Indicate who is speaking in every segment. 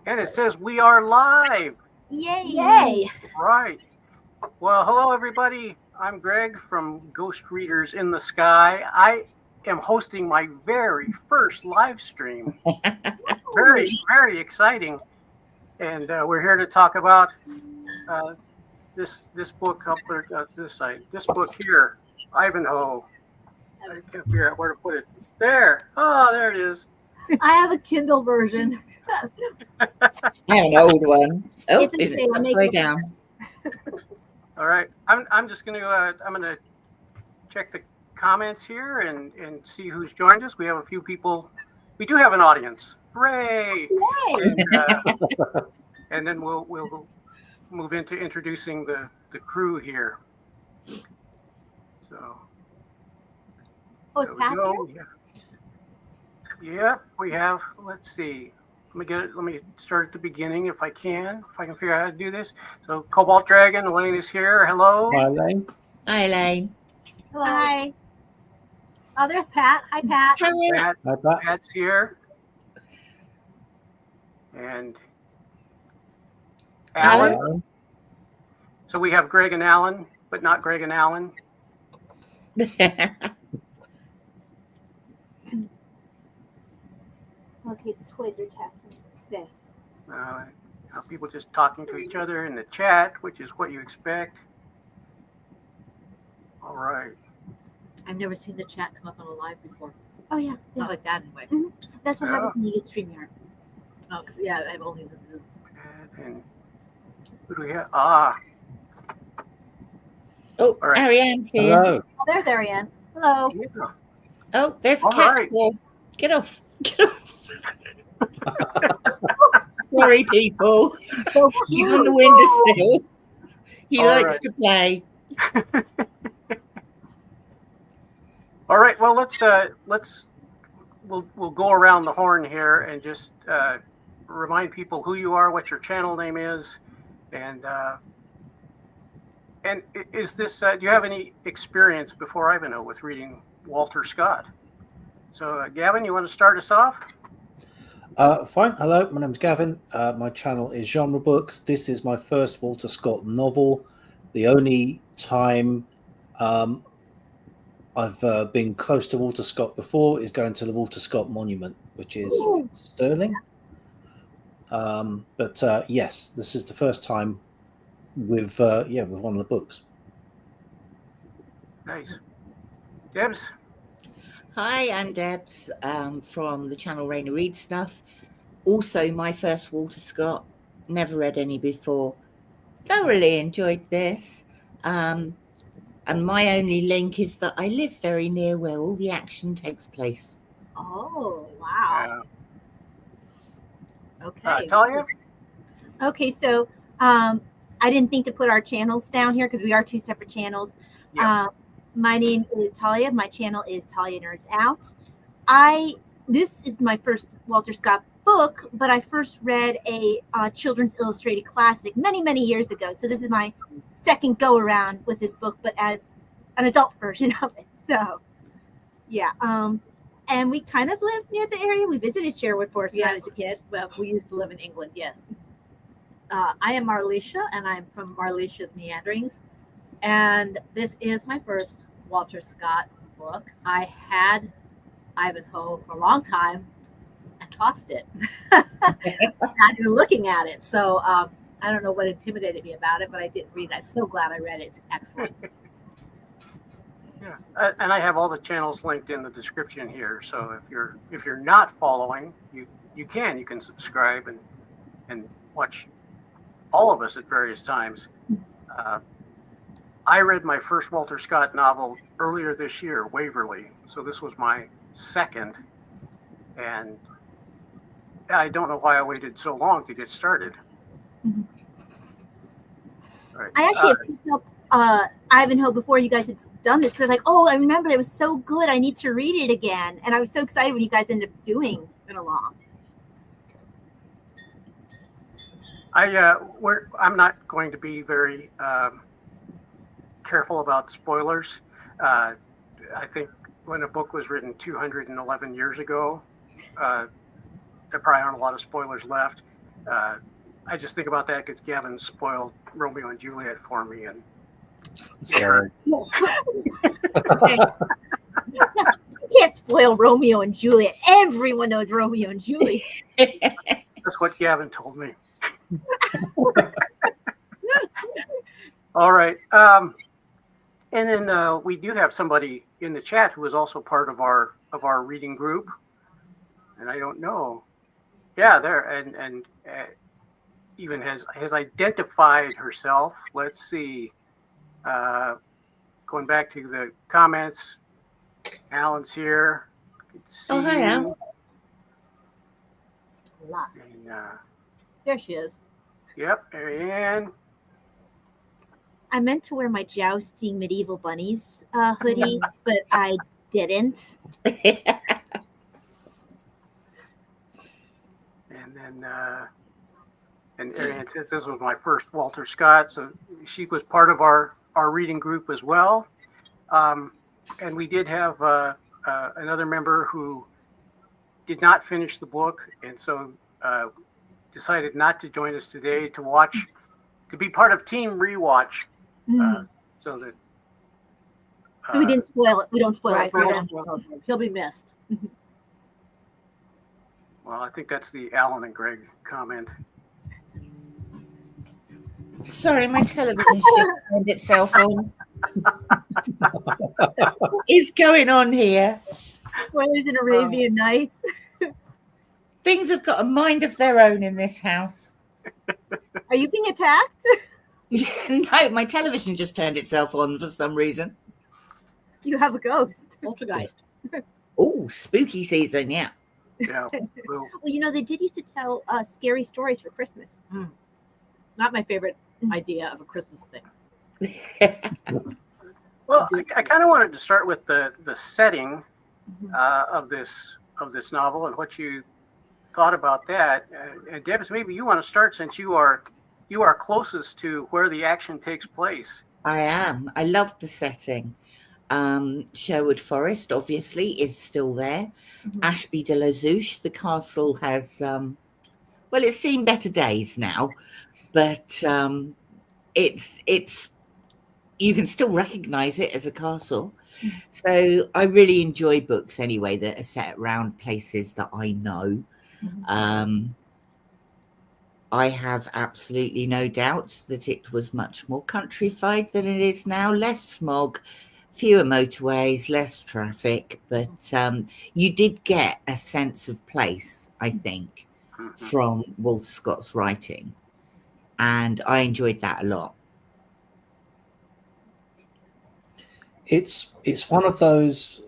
Speaker 1: And it says we are live.
Speaker 2: Yay!
Speaker 3: Yay!
Speaker 1: Right. Well, hello, everybody. I'm Greg from Ghost Readers in the Sky. I am hosting my very first live stream. Very, very exciting. And we're here to talk about this book up there, this site. This book here, Ivanhoe. I can't figure out where to put it. There. Oh, there it is.
Speaker 3: I have a Kindle version.
Speaker 4: I have an old one. Oh,
Speaker 2: It's okay,
Speaker 4: it's
Speaker 2: I'll make
Speaker 4: upside
Speaker 2: it.
Speaker 4: down.
Speaker 1: All right. I'm just going to I'm going to check the comments here and see who's joined us. We have a few people. We do have an audience. Hooray! And then we'll move into introducing the crew here. So
Speaker 3: Oh, is
Speaker 1: there
Speaker 3: Pat
Speaker 1: we go. Yeah, we have. Let's see. Let me start at the beginning if I can figure out how to do this. So Cobalt Dragon, Elaine is here. Hello.
Speaker 5: Hi, Elaine.
Speaker 4: Hi, Elaine.
Speaker 3: Hello.
Speaker 2: Hi.
Speaker 3: Oh, there's Pat. Hi, Pat.
Speaker 1: Pat,
Speaker 5: Hi, Pat.
Speaker 1: Pat's here. And Alan.
Speaker 5: Alan.
Speaker 1: So we have Greg and Alan, but not Greg and Alan.
Speaker 2: Okay, the toys are tapping. Stay.
Speaker 1: People just talking to each other in the chat, which is what you expect. All right.
Speaker 6: I've never seen the chat come up on a live before.
Speaker 2: Oh yeah,
Speaker 6: Not
Speaker 2: yeah.
Speaker 6: like that anyway.
Speaker 2: That's what happens when you use StreamYard.
Speaker 6: Oh, yeah, I've only been Zoom.
Speaker 1: And who do we have? Ah,
Speaker 4: Oh,
Speaker 1: All right.
Speaker 4: Ariane's here.
Speaker 5: Hello.
Speaker 3: Oh, there's Ariane. Hello.
Speaker 1: yeah.
Speaker 4: Oh, there's a
Speaker 1: All
Speaker 4: cat
Speaker 1: right.
Speaker 4: here. Get off. Get off. Sorry, people.
Speaker 3: So
Speaker 4: He's on the windowsill. He
Speaker 1: All
Speaker 4: likes
Speaker 1: right.
Speaker 4: to play.
Speaker 1: All right. Well, we'll go around the horn here and just remind people who you are, what your channel name is, and is this? Do you have any experience before Ivanhoe with reading Walter Scott? So, Gavin, you want to start us off?
Speaker 5: Fine. Hello, my name's Gavin. My channel is Genre Books. This is my first Walter Scott novel. The only time I've been close to Walter Scott before is going to the Walter Scott Monument, which is Stirling. But yes, this is the first time with one of the books.
Speaker 1: Nice. Debs?
Speaker 4: Hi, I'm Debs from the channel Raina Read Stuff. Also, my first Walter Scott. Never read any before. Thoroughly enjoyed this. And my only link is that I live very near where all the action takes place.
Speaker 3: Oh, wow. Okay.
Speaker 1: Tahlia?
Speaker 2: Okay, so I didn't think to put our channels down here because we are two separate channels.
Speaker 1: Yeah.
Speaker 2: My name is Tahlia. My channel is Tahlia Nerds Out. This is my first Walter Scott book, but I first read a children's illustrated classic many, many years ago. So this is my second go around with this book, but as an adult version of it. So, yeah. And we kind of lived near the area. We visited Sherwood Forest when I was a kid.
Speaker 6: Well, we used to live in England, yes. I am Marlicia, and I'm from Marlicia's Meanderings. And this is my first Walter Scott book. I had Ivanhoe for a long time and tossed it. Not even looking at it. So I don't know what intimidated me about it, but I didn't read it. I'm so glad I read it. It's excellent.
Speaker 1: Yeah, and I have all the channels linked in the description here. So if you're not following, you can subscribe and watch all of us at various times. I read my first Walter Scott novel earlier this year, Waverly. So this was my second, and I don't know why I waited so long to get started.
Speaker 2: Mhm.
Speaker 1: All right.
Speaker 2: I actually had picked up Ivanhoe before you guys had done this because, like, oh, I remember it was so good. I need to read it again, and I was so excited when you guys ended up doing it along.
Speaker 1: I'm not going to be very careful about spoilers. I think when a book was written 211 years ago, there probably aren't a lot of spoilers left. I just think about that because Gavin spoiled Romeo and Juliet for me, and
Speaker 5: Sorry.
Speaker 2: You can't spoil Romeo and Juliet. Everyone knows Romeo and Juliet.
Speaker 1: that's what Gavin told me. All right. And then we do have somebody in the chat who is also part of our reading group, and I don't know. Yeah, there and even has identified herself. Let's see. Going back to the comments, Alan's here. Good to see
Speaker 4: Oh, hi,
Speaker 1: you.
Speaker 4: Al.
Speaker 6: Lot.
Speaker 1: And,
Speaker 6: There she is.
Speaker 1: yep, Ariane.
Speaker 2: I meant to wear my jousting medieval bunnies hoodie, but I didn't.
Speaker 1: And then and Ariane says this was my first Walter Scott, so she was part of our reading group as well. And we did have another member who did not finish the book, and so decided not to join us today to be part of Team Rewatch, so that.
Speaker 2: So we didn't spoil it. We don't spoil
Speaker 6: Right,
Speaker 2: it for
Speaker 1: we
Speaker 2: them.
Speaker 1: don't-
Speaker 6: He'll be missed.
Speaker 1: Well, I think that's the Alan and Greg comment.
Speaker 4: Sorry, my television's just turned itself on. What is going on here?
Speaker 2: Spoilers in Arabian Nights.
Speaker 4: Things have got a mind of their own in this house.
Speaker 2: Are you being attacked?
Speaker 4: No, my television just turned itself on for some reason.
Speaker 2: You have a ghost.
Speaker 6: Poltergeist.
Speaker 4: Oh, spooky season, yeah.
Speaker 1: Yeah. Well,
Speaker 2: Well, you know, they did used to tell scary stories for Christmas.
Speaker 6: Not my favorite idea of a Christmas thing.
Speaker 1: well, I kind of wanted to start with the setting of this novel and what you thought about that. And Debs, maybe you want to start since you are closest to where the action takes place.
Speaker 4: I am. I love the setting. Sherwood Forest, obviously, is still there. Ashby de la Zouche, the castle has, well, it's seen better days now, but it's you can still recognize it as a castle. So I really enjoy books anyway that are set around places that I know. I have absolutely no doubt that it was much more countrified than it is now, less smog, fewer motorways, less traffic, but you did get a sense of place, I think, from Walter Scott's writing, and I enjoyed that a lot.
Speaker 5: It's one of those.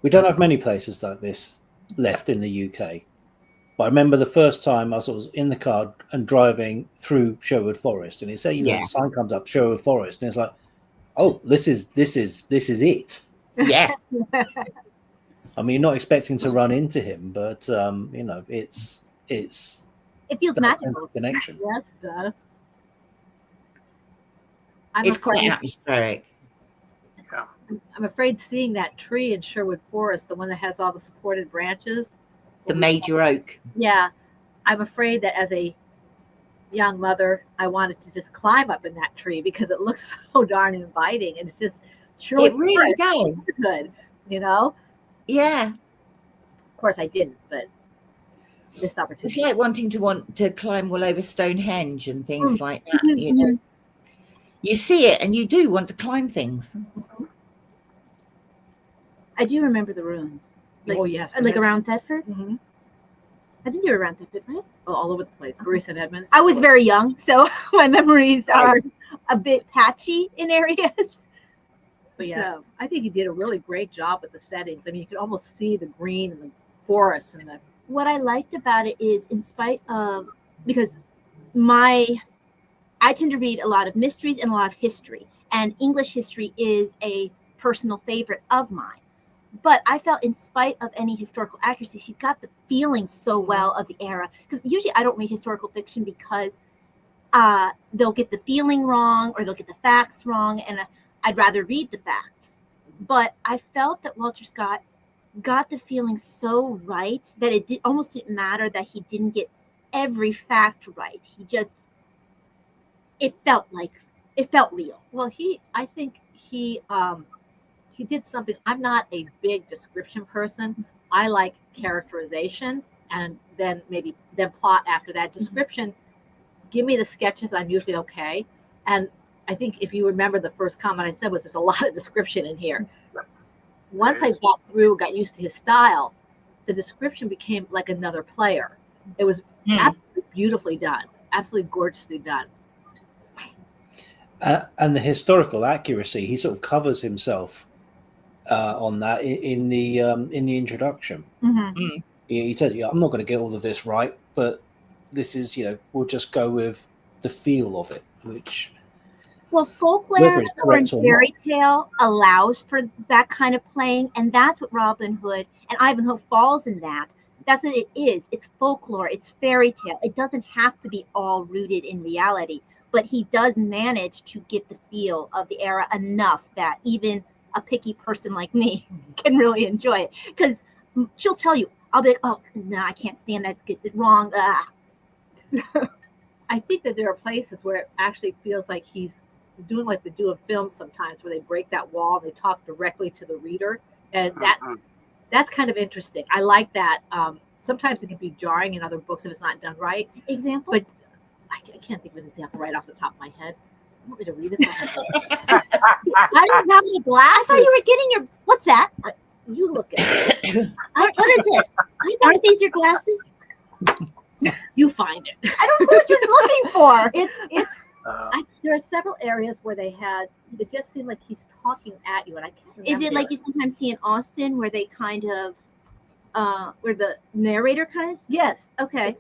Speaker 5: We don't have many places like this left in the UK. But I remember the first time I was in the car and driving through Sherwood Forest, and it said, the sign comes up Sherwood Forest, and it's like, oh, this is it.
Speaker 4: Yes.
Speaker 5: I mean, you're not expecting to run into him, but it's
Speaker 2: It feels magical.
Speaker 5: connection.
Speaker 6: Yes, it does.
Speaker 4: It's quite atmospheric.
Speaker 6: I'm afraid seeing that tree in Sherwood Forest, the one that has all the supported branches.
Speaker 4: The major oak.
Speaker 6: Yeah. I'm afraid that as a young mother, I wanted to just climb up in that tree because it looks so darn inviting. And it's just Sherwood
Speaker 4: It really
Speaker 6: Forest
Speaker 4: does.
Speaker 6: is good, you know?
Speaker 4: Yeah.
Speaker 6: Of course I didn't, but this opportunity.
Speaker 4: It's like wanting to climb all over Stonehenge and things like that. You know, you see it and you do want to climb things.
Speaker 2: I do remember the ruins. Like,
Speaker 6: oh, yes.
Speaker 2: like around Thetford? I think they were around Thetford, right?
Speaker 6: Oh, all over the place. Greece and Edmonds.
Speaker 2: I was very young, so my memories are a bit patchy in areas.
Speaker 6: But yeah, I think he did a really great job with the settings. I mean, you could almost see the green and the forests and the.
Speaker 2: What I liked about it is, in spite of, because I tend to read a lot of mysteries and a lot of history, and English history is a personal favorite of mine. But I felt, in spite of any historical accuracy, he got the feeling so well of the era. Because usually I don't read historical fiction because they'll get the feeling wrong or they'll get the facts wrong, and I'd rather read the facts. But I felt that Walter Scott got the feeling so right that it almost didn't matter that he didn't get every fact right. It felt real.
Speaker 6: Well, I think he did something. I'm not a big description person. I like characterization and then plot after that. Description, give me the sketches, I'm usually okay. And I think if you remember, the first comment I said was there's a lot of description in here. Once I got used to his style, the description became like another player. It was absolutely beautifully done, absolutely gorgeously done.
Speaker 5: And the historical accuracy, he sort of covers himself on that in the introduction.
Speaker 2: Mm-hmm.
Speaker 5: He said, I'm not going to get all of this right, but this is, we'll just go with the feel of it, which...
Speaker 2: Well, folklore and fairy tale allows for that kind of playing, and that's what Robin Hood and Ivanhoe falls in that. That's what it is. It's folklore. It's fairy tale. It doesn't have to be all rooted in reality, but he does manage to get the feel of the era enough that even a picky person like me can really enjoy it. Because she'll tell you, I'll be like, oh, no, I can't stand that. It's wrong.
Speaker 6: I think that there are places where it actually feels like he's doing like they do in films sometimes, where they break that wall and they talk directly to the reader, and that's kind of interesting. I like that. Sometimes it can be jarring in other books if it's not done right.
Speaker 2: Example?
Speaker 6: But I can't think of an example right off the top of my head. You want me to read it? I don't have any glasses.
Speaker 2: I thought you were getting your... What's that?
Speaker 6: You look at it.
Speaker 2: What is this? Aren't these your glasses?
Speaker 6: You find it.
Speaker 2: I don't know what you're looking for.
Speaker 6: It's there are several areas where it just seemed like he's talking at you, and I can't remember.
Speaker 2: Is it like you sometimes see in Austen where they kind of, where the narrator kind of?
Speaker 6: Yes.
Speaker 2: Okay.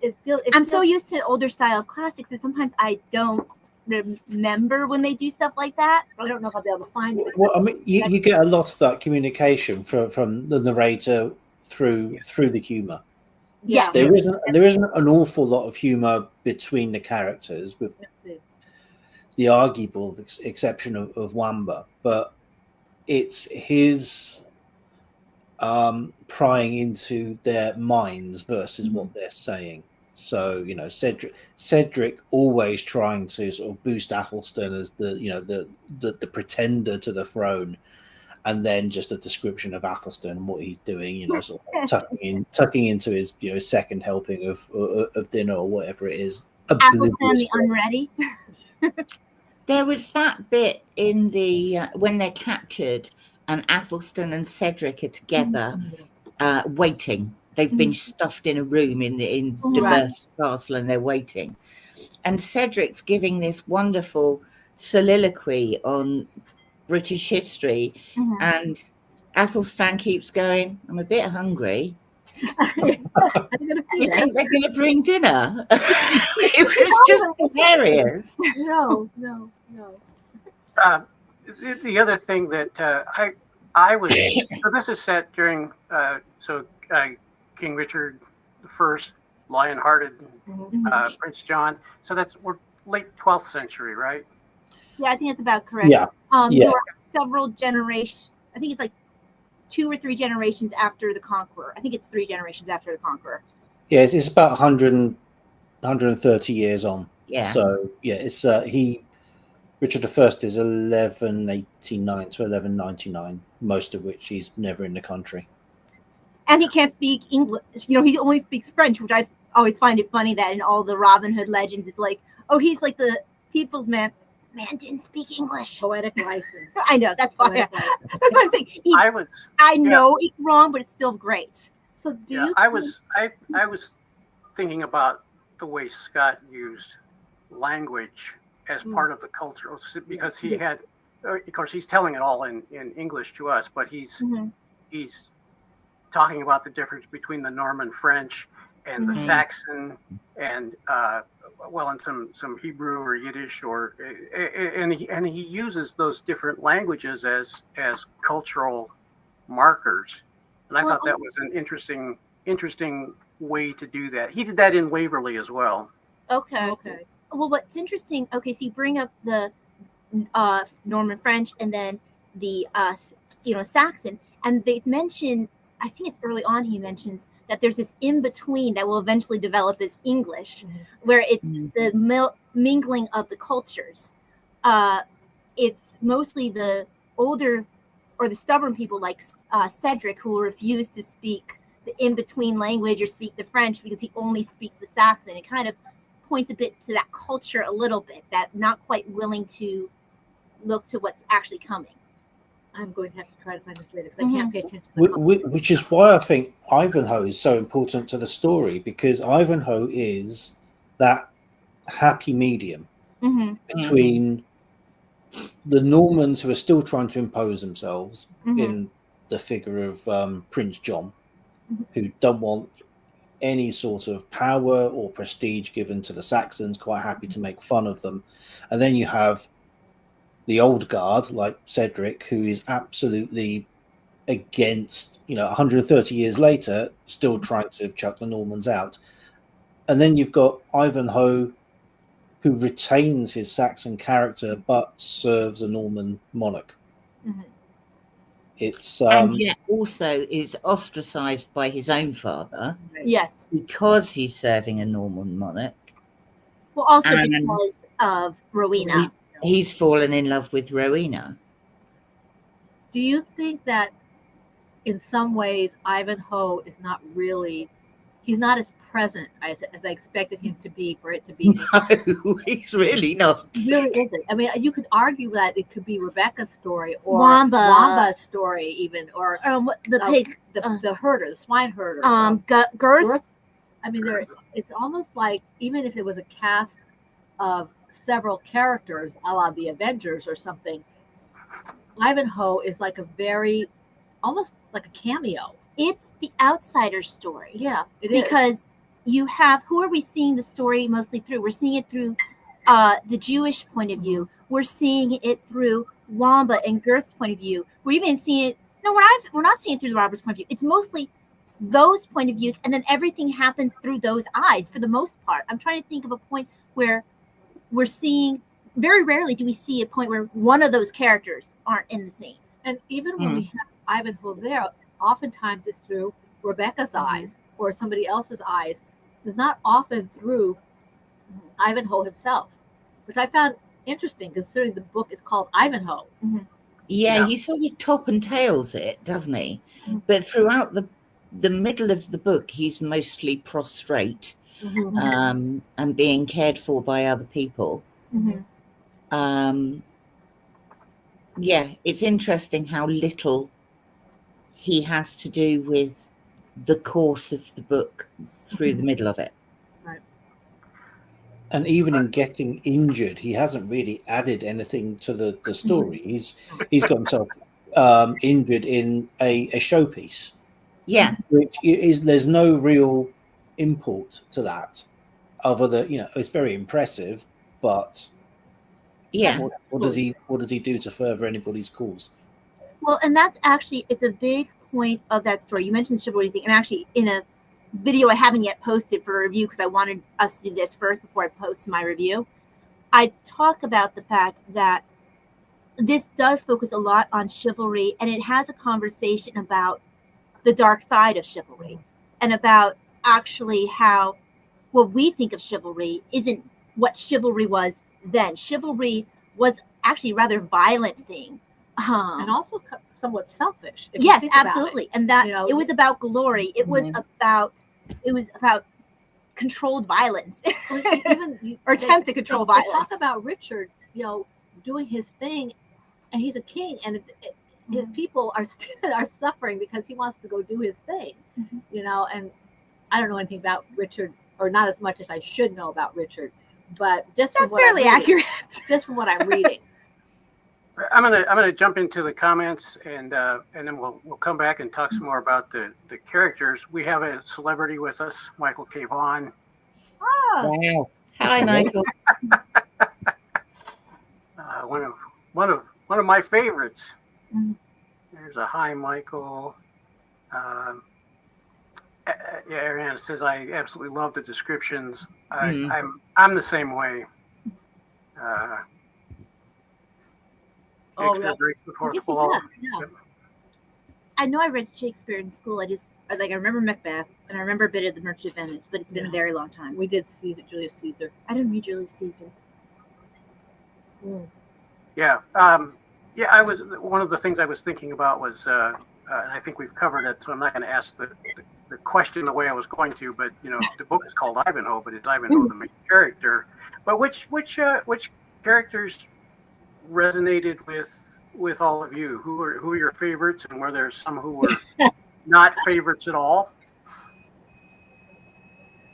Speaker 6: I'm
Speaker 2: so used to older style classics that sometimes I don't remember when they do stuff like that.
Speaker 6: I don't know if I'll be able to find it.
Speaker 5: Well, I mean, you get a lot of that communication from the narrator through the humor.
Speaker 2: Yes.
Speaker 5: There isn't an awful lot of humor between the characters, with the arguable exception of Wamba, but it's his prying into their minds versus what they're saying. So Cedric always trying to sort of boost Athelstan as the pretender to the throne, and then just a description of Athelstan and what he's doing, sort of tucking into his second helping of dinner or whatever it is.
Speaker 2: Athelstan the unready.
Speaker 4: There was that bit in the when they're captured and Athelstan and Cedric are together waiting. They've been stuffed in a room in Debs castle, and they're waiting. And Cedric's giving this wonderful soliloquy on British history, and Athelstan keeps going, I'm a bit hungry. You think they're going to bring dinner? It was just hilarious.
Speaker 6: No.
Speaker 1: The other thing that I was so this is set during King Richard I, Lion-Hearted, Prince John. So we're late 12th century, right?
Speaker 2: Yeah, I think that's about correct.
Speaker 5: Yeah.
Speaker 2: There were several generations. I think it's like 2 or 3 generations after the Conqueror. I think it's 3 generations after the Conqueror.
Speaker 5: Yeah, it's about 130 years on.
Speaker 4: Yeah.
Speaker 5: So it's Richard I is 1189 to 1199, most of which he's never in the country.
Speaker 2: And he can't speak English. He only speaks French, which I always find it funny that in all the Robin Hood legends, it's like, oh, he's like the people's man. Man didn't speak English.
Speaker 6: Poetic license.
Speaker 2: I know. That's why. That's what I'm saying. I know it's wrong, but it's still great.
Speaker 6: So
Speaker 1: I was thinking about the way Scott used language as part of the culture, because he had, of course, he's telling it all in English to us, but he's talking about the difference between the Norman French and the Saxon, and and some Hebrew or Yiddish, and he uses those different languages as cultural markers, and I thought that was an interesting way to do that. He did that in Waverly as well.
Speaker 2: Okay. Well, what's interesting? Okay, so you bring up the Norman French and then the Saxon, and they mention I think it's early on, he mentions that there's this in between that will eventually develop as English, where it's the mingling of the cultures. It's mostly the older or the stubborn people like Cedric who will refuse to speak the in between language or speak the French because he only speaks the Saxon. It kind of points a bit to that culture a little bit, that not quite willing to look to what's actually coming.
Speaker 6: I'm going to have to try to find this later because I can't pay attention to the
Speaker 5: Which is why I think Ivanhoe is so important to the story, because Ivanhoe is that happy medium between the Normans who are still trying to impose themselves in the figure of Prince John, who don't want any sort of power or prestige given to the Saxons, quite happy to make fun of them. And then you have the old guard like Cedric, who is absolutely against, 130 years later, still trying to chuck the Normans out. And then you've got Ivanhoe, who retains his Saxon character but serves a Norman monarch. It's
Speaker 4: and yet also is ostracized by his own father.
Speaker 2: Yes.
Speaker 4: Because he's serving a Norman monarch.
Speaker 2: Well, also because of Rowena.
Speaker 4: He's fallen in love with Rowena.
Speaker 6: Do you think that in some ways Ivanhoe is not really, he's not as present as I expected him to be for it to be?
Speaker 4: No, he's really not.
Speaker 6: He really isn't. I mean, you could argue that it could be Rebecca's story or
Speaker 2: Wamba's
Speaker 6: story even, or
Speaker 2: the pig,
Speaker 6: the herder, the swine herder.
Speaker 2: Girth.
Speaker 6: I mean, it's almost like even if it was a cast of several characters, a la the Avengers or something, Ivanhoe is like a very, almost like a cameo.
Speaker 2: It's the outsider story.
Speaker 6: Yeah, it
Speaker 2: because you have, who are we seeing the story mostly through? We're seeing it through the Jewish point of view. We're seeing it through Wamba and Girth's point of view. We're even seeing it. No, we're not seeing it through the Robert's point of view. It's mostly those point of views, and then everything happens through those eyes for the most part. I'm trying to think of a point where we're seeing, very rarely do we see a point where one of those characters aren't in the scene.
Speaker 6: And even when we have Ivanhoe there, oftentimes it's through Rebecca's eyes or somebody else's eyes. It's not often through Ivanhoe himself, which I found interesting considering the book is called Ivanhoe.
Speaker 4: Yeah, he sort of top and tails it, doesn't he? But throughout the middle of the book, he's mostly prostrate and being cared for by other people. Yeah, it's interesting how little he has to do with the course of the book through the middle of it.
Speaker 6: Right.
Speaker 5: And even in getting injured, he hasn't really added anything to the story. He's got himself injured in a showpiece.
Speaker 4: Yeah.
Speaker 5: Which is, there's no real import to that, other than, it's very impressive, but
Speaker 4: yeah,
Speaker 5: what does he do to further anybody's cause?
Speaker 2: Well, and that's actually, it's a big point of that story. You mentioned the chivalry thing, and actually in a video I haven't yet posted for review because I wanted us to do this first before I post my review, I talk about the fact that this does focus a lot on chivalry, and it has a conversation about the dark side of chivalry and about actually how what we think of chivalry isn't what chivalry was then. Chivalry was actually a rather violent thing.
Speaker 6: And also somewhat selfish.
Speaker 2: Yes, absolutely. And that it was about glory. It was about controlled violence, or attempt to control violence.
Speaker 6: Talk about Richard, doing his thing, and he's a king, and his people are suffering because he wants to go do his thing, And I don't know anything about Richard, or not as much as I should know about Richard, but that's
Speaker 2: fairly accurate.
Speaker 6: Just from what I'm reading.
Speaker 1: I'm gonna jump into the comments, and then we'll come back and talk some more about the characters. We have a celebrity with us, Michael K. Vaughn.
Speaker 6: Oh.
Speaker 4: Wow! Hi, Michael.
Speaker 1: One of my favorites. There's a hi, Michael. Ariana says I absolutely love the descriptions. I'm the same way. Extra breaks before the fall.
Speaker 2: I know I read Shakespeare in school. I remember Macbeth and I remember a bit of The Merchant of Venice, but it's been a very long time.
Speaker 6: We did Caesar, Julius Caesar.
Speaker 2: I didn't read Julius Caesar.
Speaker 1: Yeah. Yeah, I was one of the things I was thinking about was, and I think we've covered it, so I'm not going to ask the question the way I was going to, but the book is called Ivanhoe, but it's Ivanhoe the main character. But which characters resonated with all of you? Who are your favorites, and were there some who were not favorites at all?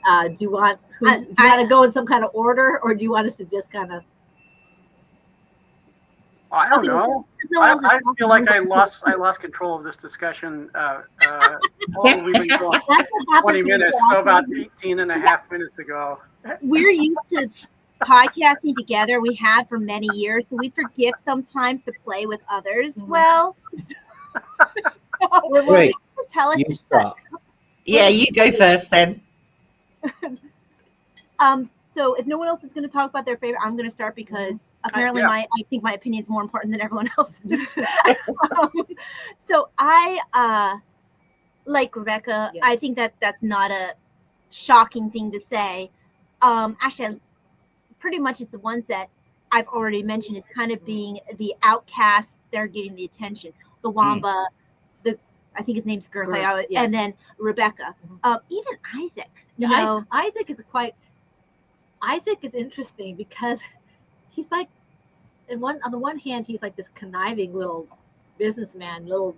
Speaker 6: Do you want to go in some kind of order, or do you want us to just kind of?
Speaker 1: I don't know. I feel like I lost control of this discussion. We've been going 20 minutes, so about 18 and a half minutes ago.
Speaker 2: We're used to podcasting together. We have for many years, so we forget sometimes to play with others. Well,
Speaker 5: Wait,
Speaker 2: tell us
Speaker 5: you
Speaker 2: to
Speaker 5: start.
Speaker 4: Yeah, you go first then.
Speaker 2: So if no one else is going to talk about their favorite, I'm going to start because apparently I think my opinion is more important than everyone else's. So I like Rebecca.
Speaker 6: Yes.
Speaker 2: I think that's not a shocking thing to say. Actually, pretty much it's the ones that I've already mentioned. It's kind of being the outcast. They're getting the attention. The Wamba, I think his name's Girth,
Speaker 6: Yes.
Speaker 2: and then Rebecca. Even Isaac.
Speaker 6: Isaac is interesting because he's like, on the one hand, he's like this conniving little businessman, sometimes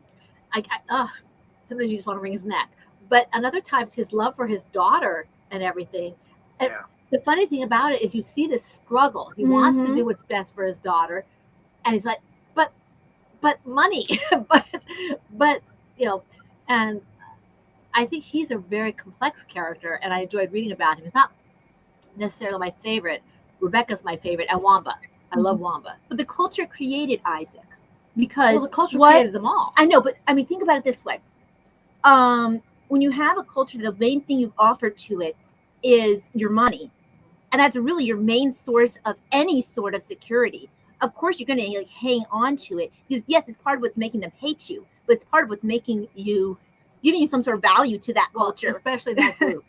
Speaker 6: you just want to wring his neck. But another times, his love for his daughter and everything. And the funny thing about it is you see this struggle. He wants to do what's best for his daughter. And he's like, but money, but and I think he's a very complex character, and I enjoyed reading about him. He's not necessarily my favorite. Rebecca's my favorite, and Wamba. I love Wamba.
Speaker 2: But the culture created Isaac because
Speaker 6: the culture created them all.
Speaker 2: I know, but I mean, think about it this way. When you have a culture, the main thing you offer to it is your money, and that's really your main source of any sort of security. Of course, you're going to hang on to it because yes, it's part of what's making them hate you, but it's part of what's giving you some sort of value to that culture,
Speaker 6: especially that group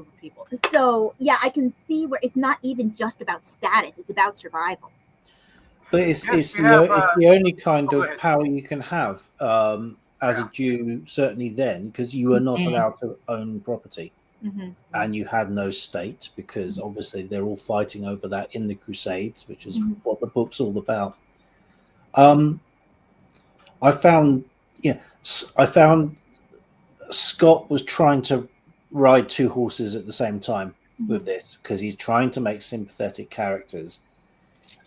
Speaker 6: of people.
Speaker 2: So yeah, I can see where it's not even just about status; it's about survival.
Speaker 5: But it's the only kind of power you can have as a Jew, certainly then, because you were not allowed to own property, and you had no state because obviously they're all fighting over that in the Crusades, which is what the book's all about. I found Scott was trying to ride two horses at the same time with this because he's trying to make sympathetic characters,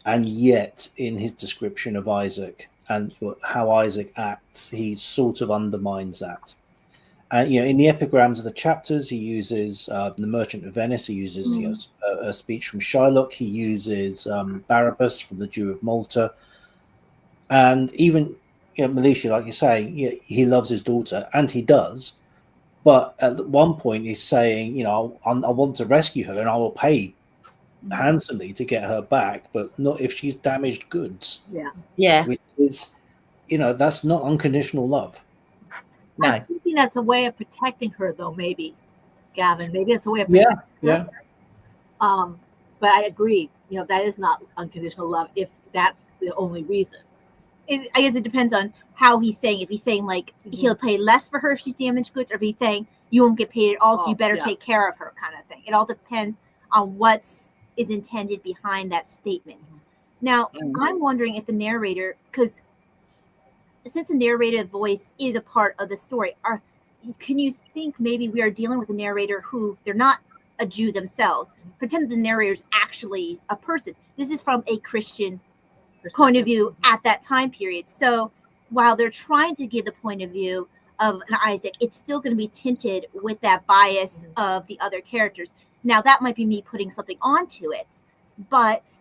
Speaker 5: and yet in his description of Isaac and how Isaac acts, he sort of undermines that. And in the epigrams of the chapters, he uses the Merchant of Venice. He uses a speech from Shylock. He uses Barabbas from the Jew of Malta, and even Marlicia, like you say, he loves his daughter, and he does. But at one point, he's saying, I want to rescue her, and I will pay handsomely to get her back, but not if she's damaged goods.
Speaker 6: Yeah.
Speaker 5: Which is, that's not unconditional love.
Speaker 4: No.
Speaker 6: I think that's a way of protecting her, though. Maybe, Gavin. Maybe it's a way of protecting her. But I agree. That is not unconditional love if that's the only reason.
Speaker 2: I guess it depends on how he's saying. If he's saying he'll pay less for her if she's damaged goods, or if he's saying you won't get paid at all, so you better take care of her, kind of thing. It all depends on what is intended behind that statement. Now, I'm wondering if the narrator, because since the narrative voice is a part of the story, can you think maybe we are dealing with a narrator who they're not a Jew themselves? Pretend that the narrator is actually a person. This is from a Christian point of view at that time period. So while they're trying to give the point of view of an Isaac, it's still going to be tinted with that bias of the other characters. Now, that might be me putting something onto it, but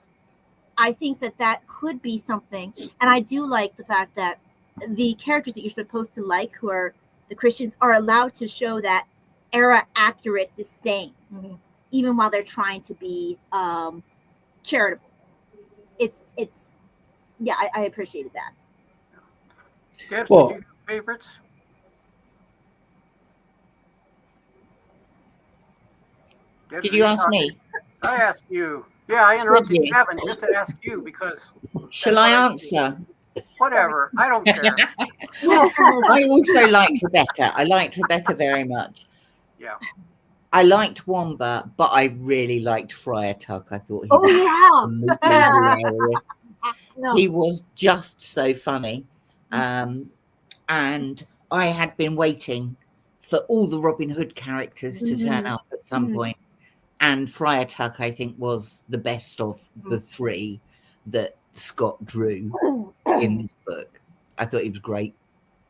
Speaker 2: I think that could be something. And I do like the fact that the characters that you're supposed to like, who are the Christians, are allowed to show that era-accurate disdain, even while they're trying to be charitable. I appreciated that.
Speaker 1: Debs, did you have favorites? Debs,
Speaker 4: Did
Speaker 1: are
Speaker 4: you ask
Speaker 1: talking?
Speaker 4: me?
Speaker 1: I asked you. Yeah, I interrupted
Speaker 4: you?
Speaker 1: Gavin just to ask you because
Speaker 4: Shall I answer?
Speaker 1: whatever. I don't care.
Speaker 4: I also liked Rebecca. I liked Rebecca very much.
Speaker 1: Yeah.
Speaker 4: I liked Wombat, but I really liked Friar Tuck. I thought he
Speaker 3: Oh
Speaker 4: was
Speaker 3: yeah.
Speaker 4: absolutely hilarious.
Speaker 3: No.
Speaker 4: He was just so funny. And I had been waiting for all the Robin Hood characters to turn up at some point. And Friar Tuck, I think, was the best of the three that Scott drew in this book. I thought he was great.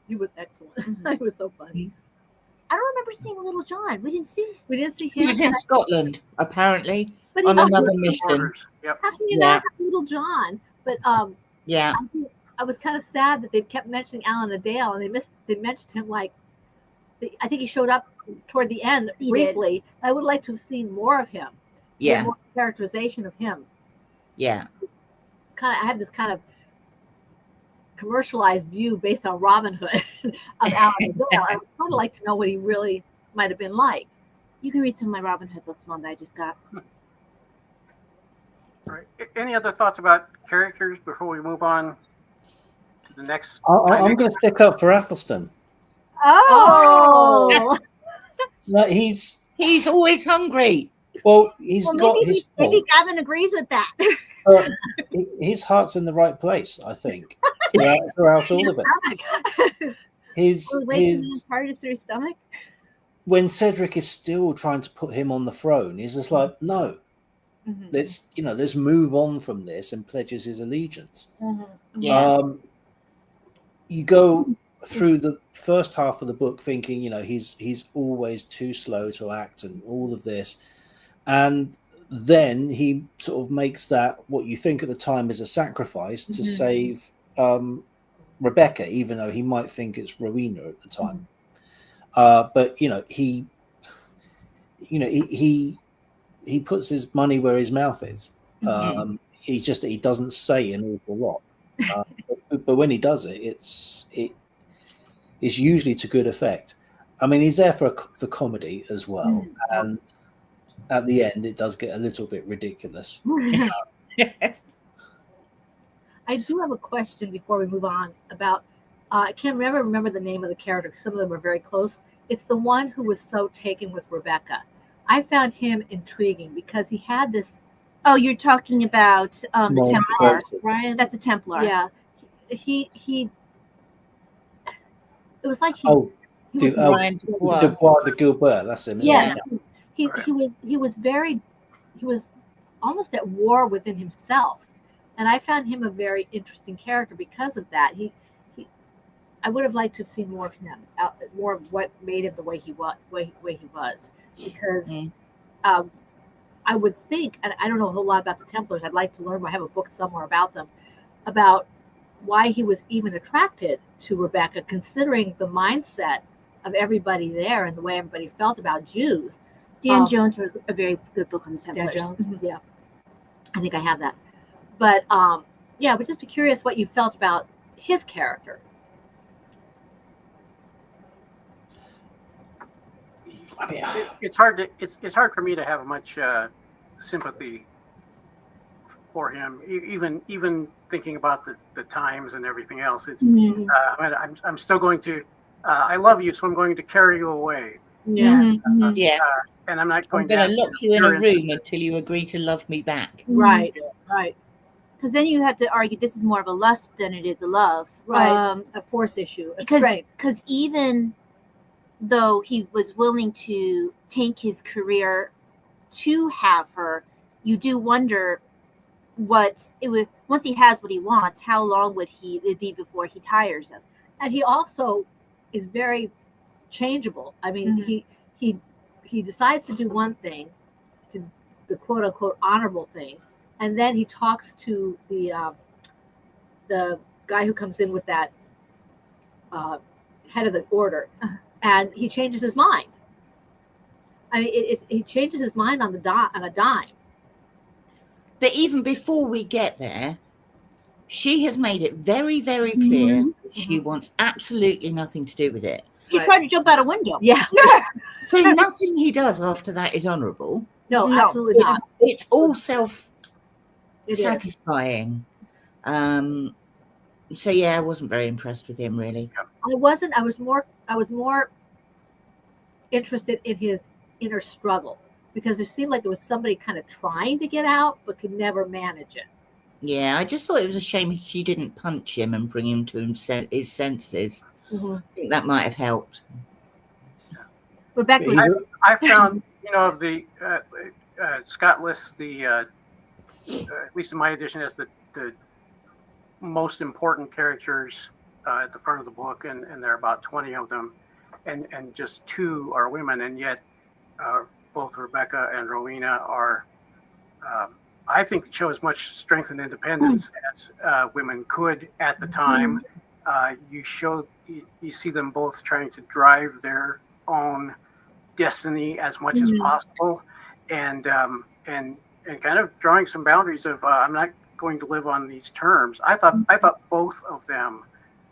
Speaker 6: He was excellent. He was so funny.
Speaker 2: I don't remember seeing Little John. We didn't see.
Speaker 6: We didn't see
Speaker 4: He
Speaker 6: him.
Speaker 4: was in Scotland, apparently,
Speaker 6: But he
Speaker 4: on
Speaker 6: was
Speaker 4: another
Speaker 6: little.
Speaker 4: mission.
Speaker 1: Orders. Yep.
Speaker 6: How can you
Speaker 4: Yeah.
Speaker 6: not have Little John? But
Speaker 4: Yeah.
Speaker 6: I was kind of sad that they kept mentioning Alan Adale, and they mentioned him like I think he showed up toward the end
Speaker 2: He
Speaker 6: briefly. I would like to have seen more of him.
Speaker 4: Yeah.
Speaker 6: More characterization of him.
Speaker 4: Yeah.
Speaker 6: I had this kind of commercialized view based on Robin Hood of Alan Adale. I would kind of like to know what he really might have been like.
Speaker 2: You can read some of my Robin Hood books, Mom, that I just got.
Speaker 1: All right. Any other thoughts about characters before we move on to the next?
Speaker 5: I'm going to stick up for Athelstan.
Speaker 2: Oh,
Speaker 5: No, he's
Speaker 4: always hungry.
Speaker 5: well. He's got
Speaker 2: maybe,
Speaker 5: his
Speaker 2: maybe
Speaker 5: faults,
Speaker 2: Gavin agrees with that.
Speaker 5: but his heart's in the right place. I think throughout all of it. His
Speaker 2: Parted through his stomach.
Speaker 5: when Cedric is still trying to put him on the throne, he's just like, no, let's move on from this, and pledges his allegiance.
Speaker 4: Yeah.
Speaker 5: You go through the first half of the book thinking, he's always too slow to act and all of this, and then he sort of makes that what you think at the time is a sacrifice to save Rebecca, even though he might think it's Rowena at the time. But he puts his money where his mouth is. He doesn't say an awful lot, but when he does it, it's usually to good effect. I mean, he's there for comedy as well, and at the end, it does get a little bit ridiculous.
Speaker 6: I do have a question before we move on about. I can't remember the name of the character because some of them are very close. It's the one who was so taken with Rebecca. I found him intriguing because he had this.
Speaker 2: Oh, you're talking about the Templar.
Speaker 6: Ryan,
Speaker 2: That's a Templar.
Speaker 6: yeah. He. It was like he.
Speaker 5: Dubois de Gilbert. That's him.
Speaker 6: Yeah. He was almost at war within himself, and I found him a very interesting character because of that. I would have liked to have seen more of him, more of what made him the way he was, because I would think, and I don't know a whole lot about the Templars. I'd like to learn. I have a book somewhere about them, about why he was even attracted to Rebecca, considering the mindset of everybody there and the way everybody felt about Jews.
Speaker 2: Dan Jones wrote a very good book on the Templars.
Speaker 6: Dan Jones, yeah, I think I have that. But yeah, but just be curious what you felt about his character.
Speaker 5: I mean,
Speaker 1: It's hard for me to have much sympathy for him, even thinking about the times and everything else. It's I'm still going to. I love you, so I'm going to carry you away.
Speaker 6: Yeah,
Speaker 4: Yeah.
Speaker 1: And I'm not going
Speaker 4: to
Speaker 1: to
Speaker 4: lock you in a room until you agree to love me back.
Speaker 6: right.
Speaker 2: Because then you have to argue this is more of a lust than it is a love.
Speaker 6: Right. A force issue.
Speaker 2: Because even though he was willing to tank his career to have her, you do wonder once he has what he wants, how long would it be before he tires him?
Speaker 6: And he also is very changeable. I mean, he decides to do one thing, to the quote unquote honorable thing, and then he talks to the guy who comes in with that head of the order, and he changes his mind. I mean, he changes his mind on a dime.
Speaker 4: But even before we get there, she has made it very, very clear that she wants absolutely nothing to do with it.
Speaker 2: She tried to jump out a window.
Speaker 6: Yeah.
Speaker 4: So nothing he does after that is honourable.
Speaker 6: No,
Speaker 2: No.
Speaker 6: absolutely not.
Speaker 4: It's all
Speaker 6: It is.
Speaker 4: self-satisfying. So yeah, I wasn't very impressed with him really.
Speaker 6: I wasn't. I was more interested in his inner struggle because it seemed like there was somebody kind of trying to get out but could never manage it.
Speaker 4: Yeah, I just thought it was a shame she didn't punch him and bring him to his senses.
Speaker 6: Mm-hmm.
Speaker 4: I think that might have helped.
Speaker 2: Rebecca,
Speaker 1: I found, of the Scott lists the at least in my edition as the most important characters at the front of the book, and there are about 20 of them, and just 2 are women, and yet both Rebecca and Rowena are. I think show as much strength and independence as women could at the time. You see them both trying to drive their own destiny as much as possible, and kind of drawing some boundaries of I'm not going to live on these terms. I thought both of them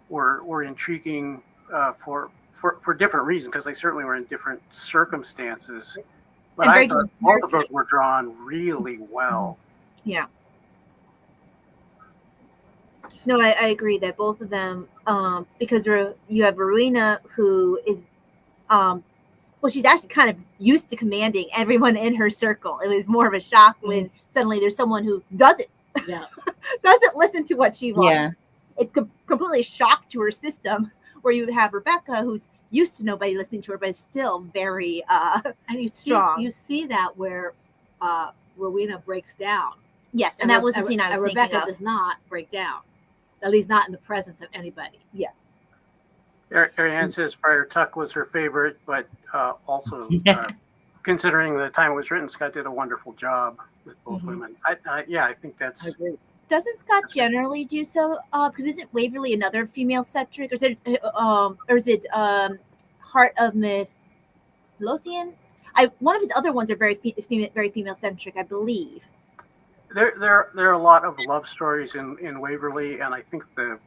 Speaker 1: were intriguing for different reasons, because they certainly were in different circumstances. But I thought both of those were drawn really well.
Speaker 2: Yeah. No, I agree that both of them, because you have Rowena, who is, well, she's actually kind of used to commanding everyone in her circle. It was more of a shock when suddenly there's someone who doesn't listen to what she wants.
Speaker 4: Yeah.
Speaker 2: It's completely shock to her system, where you have Rebecca, who's used to nobody listening to her, but is still very
Speaker 6: and you
Speaker 2: strong.
Speaker 6: You see that where Rowena breaks down.
Speaker 2: Yes, and that was the scene I was thinking
Speaker 6: Rebecca
Speaker 2: of.
Speaker 6: does not break down, at least not in the presence of anybody.
Speaker 2: Yeah.
Speaker 1: Ariane says Friar Tuck was her favorite, but also considering the time it was written, Scott did a wonderful job with both women. I think that's.
Speaker 6: I agree.
Speaker 2: Doesn't Scott generally do so? Because isn't Waverly another female-centric, or is it Heart of Midlothian? One of his other ones are very female-centric, I believe.
Speaker 1: There are a lot of love stories in Waverly, and I think the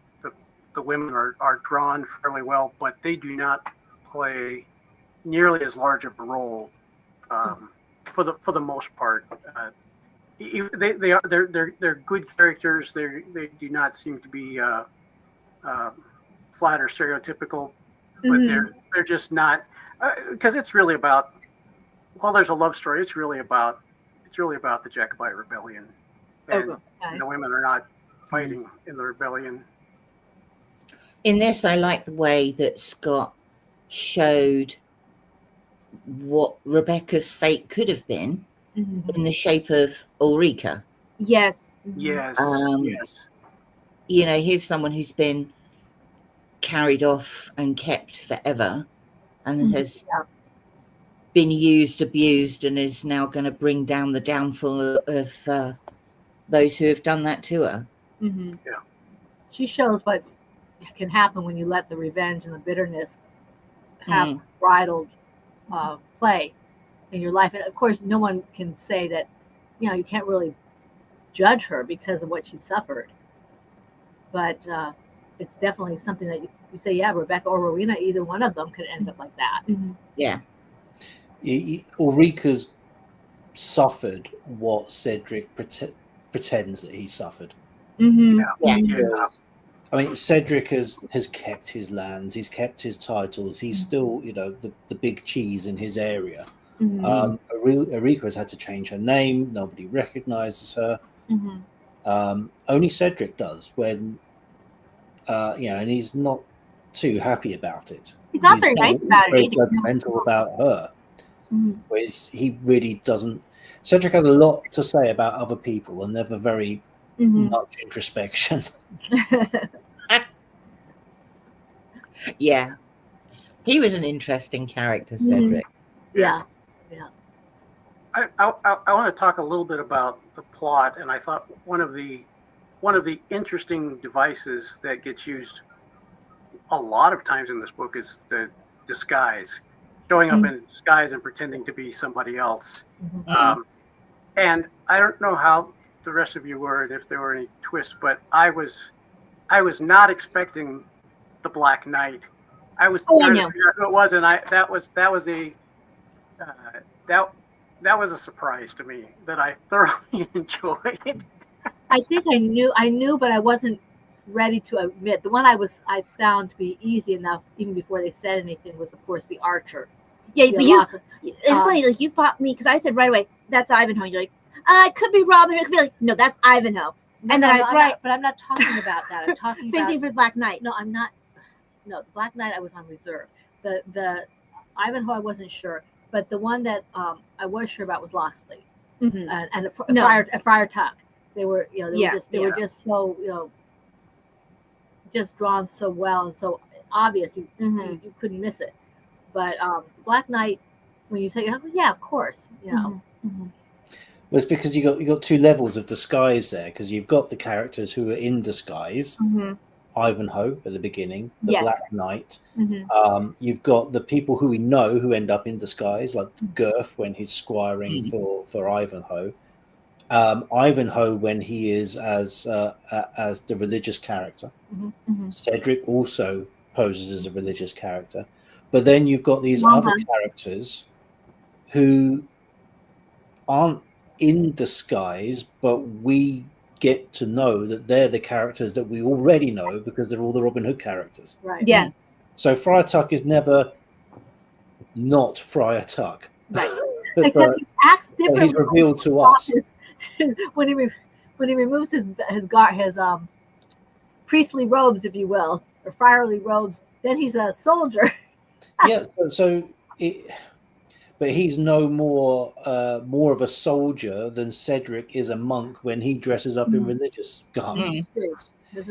Speaker 1: women are drawn fairly well, but they do not play nearly as large of a role for the most part. They're good characters. They do not seem to be flat or stereotypical, but they're just not, because it's really about, well, there's a love story. It's really about the Jacobite rebellion, and the women are not fighting in the rebellion.
Speaker 4: In this, I like the way that Scott showed what Rebecca's fate could have been in the shape of Ulrika.
Speaker 2: Yes.
Speaker 1: Yes. Yes.
Speaker 4: Here's someone who's been carried off and kept forever, and has been used, abused, and is now going to bring down the downfall of those who have done that to her.
Speaker 2: Mm-hmm.
Speaker 1: Yeah.
Speaker 6: She shows what can happen when you let the revenge and the bitterness have bridled play in your life. And of course, no one can say that, you can't really judge her because of what she suffered. But it's definitely something that you say, yeah, Rebecca or Rowena, either one of them could end up like that.
Speaker 2: Mm-hmm.
Speaker 4: Yeah.
Speaker 5: Ulrika's suffered what Cedric pretends that he suffered.
Speaker 2: Mm-hmm.
Speaker 1: Yeah.
Speaker 5: I mean, Cedric has kept his lands, he's kept his titles, he's still, the big cheese in his area. Ulrika has had to change her name, nobody recognizes her. Only Cedric does, when, and he's not too happy about it.
Speaker 2: He's not very nice about it either.
Speaker 5: Judgmental about her. Whereas he really doesn't. Cedric has a lot to say about other people and never very much introspection.
Speaker 4: Yeah, he was an interesting character, Cedric.
Speaker 6: Yeah.
Speaker 1: I want to talk a little bit about the plot, and I thought one of the interesting devices that gets used a lot of times in this book is the disguise, showing up in disguise and pretending to be somebody else. And I don't know how the rest of you were, and if there were any twists, but I was not expecting the Black Knight. I was trying to figure out who it was, and that that was a surprise to me that I thoroughly enjoyed.
Speaker 6: I think I knew, but I wasn't ready to admit. The one I found to be easy enough, even before they said anything, was of course the Archer.
Speaker 2: Yeah, but you.
Speaker 6: Lock-
Speaker 2: It's funny, like you fought me because I said right away that's Ivanhoe. You're like, it could be Robin Hood. It could be like, no, that's Ivanhoe. And then I was right.
Speaker 6: But I'm not talking about that. I'm talking
Speaker 2: Same
Speaker 6: about
Speaker 2: thing for Black Knight.
Speaker 6: No, I'm not. No, the Black Knight I was on reserve. The Ivanhoe I wasn't sure, but the one that I was sure about was Locksley
Speaker 2: Mm-hmm.
Speaker 6: and Friar Tuck. They were, they were just so, just drawn so well and so obvious. You couldn't miss it. But Black Knight, when you say, yeah, of course,
Speaker 2: Mm-hmm.
Speaker 5: Well, it's because you got two levels of disguise there, because you've got the characters who are in disguise.
Speaker 2: Mm-hmm.
Speaker 5: Ivanhoe at the beginning, the
Speaker 2: Yes.
Speaker 5: Black Knight.
Speaker 2: Mm-hmm.
Speaker 5: You've got the people who we know who end up in disguise, like Gurf when he's squiring for Ivanhoe. Ivanhoe when he is as the religious character.
Speaker 2: Mm-hmm.
Speaker 5: Cedric also poses as a religious character, but then you've got these other characters who aren't in disguise, but we get to know that they're the characters that we already know because they're all the Robin Hood characters.
Speaker 6: Right.
Speaker 2: Yeah.
Speaker 5: So Friar Tuck is never not Friar Tuck.
Speaker 2: Right.
Speaker 6: Except he acts different.
Speaker 5: He's revealed to us
Speaker 6: when he removes his priestly robes, if you will, or friarly robes. Then he's a soldier.
Speaker 5: Yeah. But he's no more of a soldier than Cedric is a monk when he dresses up in religious garments.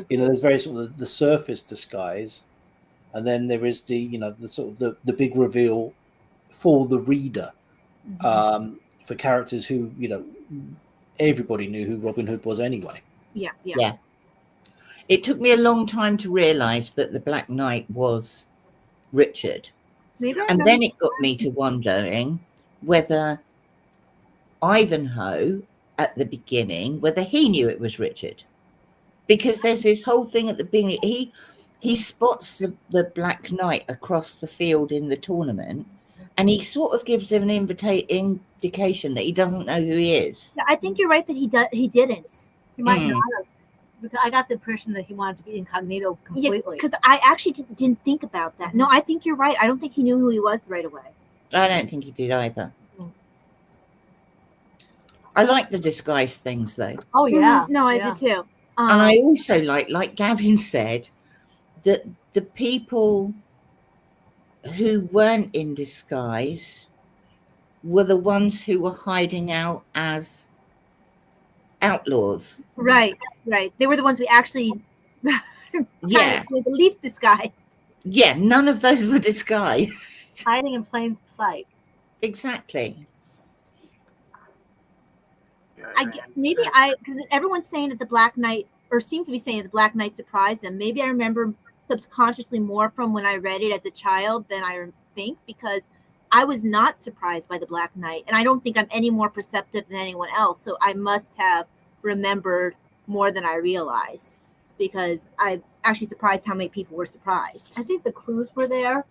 Speaker 5: There's very sort of the surface disguise, and then there is the sort of the big reveal for the reader, for characters who everybody knew who Robin Hood was anyway.
Speaker 4: Yeah. It took me a long time to realise that the Black Knight was Richard. And then it got me to wondering whether Ivanhoe at the beginning, whether he knew it was Richard. Because there's this whole thing at the beginning. He spots the Black Knight across the field in the tournament, and he sort of gives him an indication that he doesn't know who he is.
Speaker 2: Yeah, I think you're right that he didn't.
Speaker 6: He might not have. Because I got the impression that he wanted to be incognito completely.
Speaker 2: Yeah, because I actually didn't think about that. No, I think you're right. I don't think he knew who he was right away.
Speaker 4: I don't think he did either. I like the disguise things, though.
Speaker 6: Oh, yeah.
Speaker 2: No, I did too.
Speaker 4: And I also like Gavin said, that the people who weren't in disguise were the ones who were hiding out as outlaws.
Speaker 2: Right. They were the ones we actually were the least disguised.
Speaker 4: Yeah, none of those were disguised.
Speaker 6: Hiding in plain sight.
Speaker 4: Exactly.
Speaker 2: Because everyone's saying that the Black Knight, or seems to be saying that the Black Knight surprised them. Maybe I remember subconsciously more from when I read it as a child than I think, because I was not surprised by the Black Knight, and I don't think I'm any more perceptive than anyone else. So I must have remembered more than I realized, because I'm actually surprised how many people were surprised.
Speaker 6: I think the clues were there,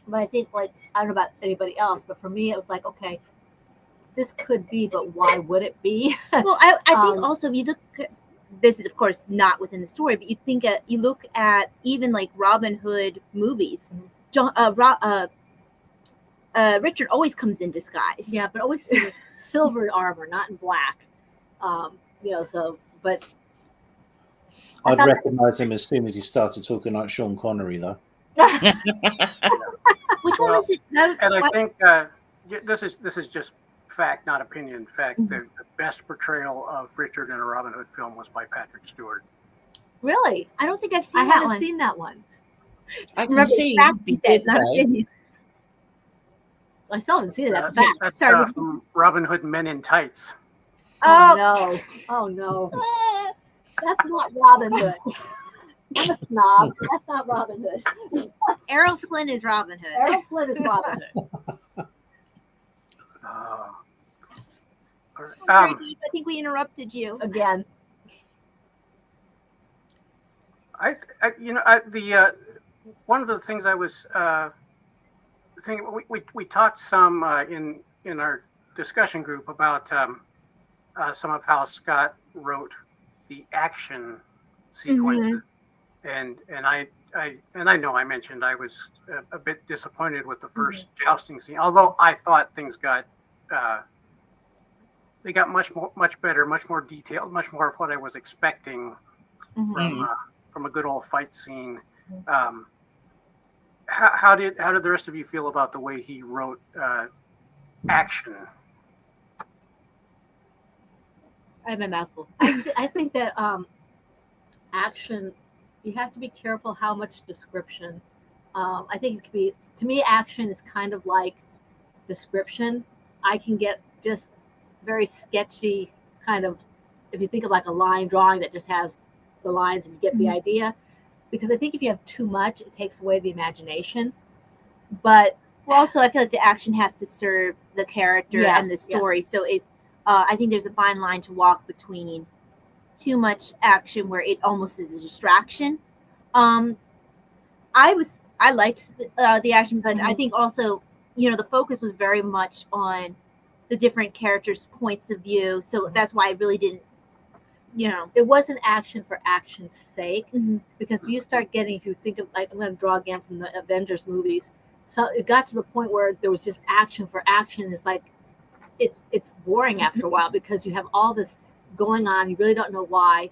Speaker 6: but I think, I don't know about anybody else, but for me, it was like, okay, this could be, but why would it be?
Speaker 2: Well, I think also, if you look, this is of course not within the story, but you look at even like Robin Hood movies. Richard always comes in disguise.
Speaker 6: Yeah, but always in silver armor, not in black. But
Speaker 5: I'd recognize him as soon as he started talking like Sean Connery, though.
Speaker 2: Which one is it?
Speaker 1: And I think this is just fact, not opinion. Fact, the best portrayal of Richard in a Robin Hood film was by Patrick Stewart.
Speaker 6: Really?
Speaker 2: I don't think I've seen
Speaker 6: I
Speaker 2: that
Speaker 6: haven't
Speaker 2: one.
Speaker 6: seen that one.
Speaker 4: I can see
Speaker 2: he said, not opinion.
Speaker 6: I still haven't seen it. That's a fact.
Speaker 1: That's
Speaker 2: Sorry.
Speaker 1: from Robin Hood Men in Tights.
Speaker 6: Oh no. That's not Robin Hood. I'm a snob. That's not Robin Hood.
Speaker 2: Errol Flynn is Robin Hood.
Speaker 6: Errol Flynn is Robin Hood.
Speaker 2: I think we interrupted you
Speaker 6: again.
Speaker 1: One of the things I was thinking, we talked some in our discussion group about some of how Scott wrote the action sequences, and I know I mentioned I was a bit disappointed with the first jousting scene, although I thought things got they got much better, much more detailed, much more of what I was expecting from a good old fight scene. How did the rest of you feel about the way he wrote action?
Speaker 2: I have my mouth full.
Speaker 6: I think that action, you have to be careful how much description. I think it could be, to me, action is kind of like description. I can get just very sketchy kind of, if you think of like a line drawing that just has the lines and you get the idea. Because I think if you have too much, it takes away the imagination. But
Speaker 2: Well, also, I feel like the action has to serve the character
Speaker 6: Yeah,
Speaker 2: and the story. So I think there's a fine line to walk between too much action where it almost is a distraction. I liked the action, but I think also, the focus was very much on the different characters' points of view. So that's why I really didn't,
Speaker 6: it wasn't action for action's sake. Because if you start getting, if you think of, like, I'm going to draw again from the Avengers movies, so it got to the point where there was just action for action. It's like it's boring after a while because you have all this going on, you really don't know why.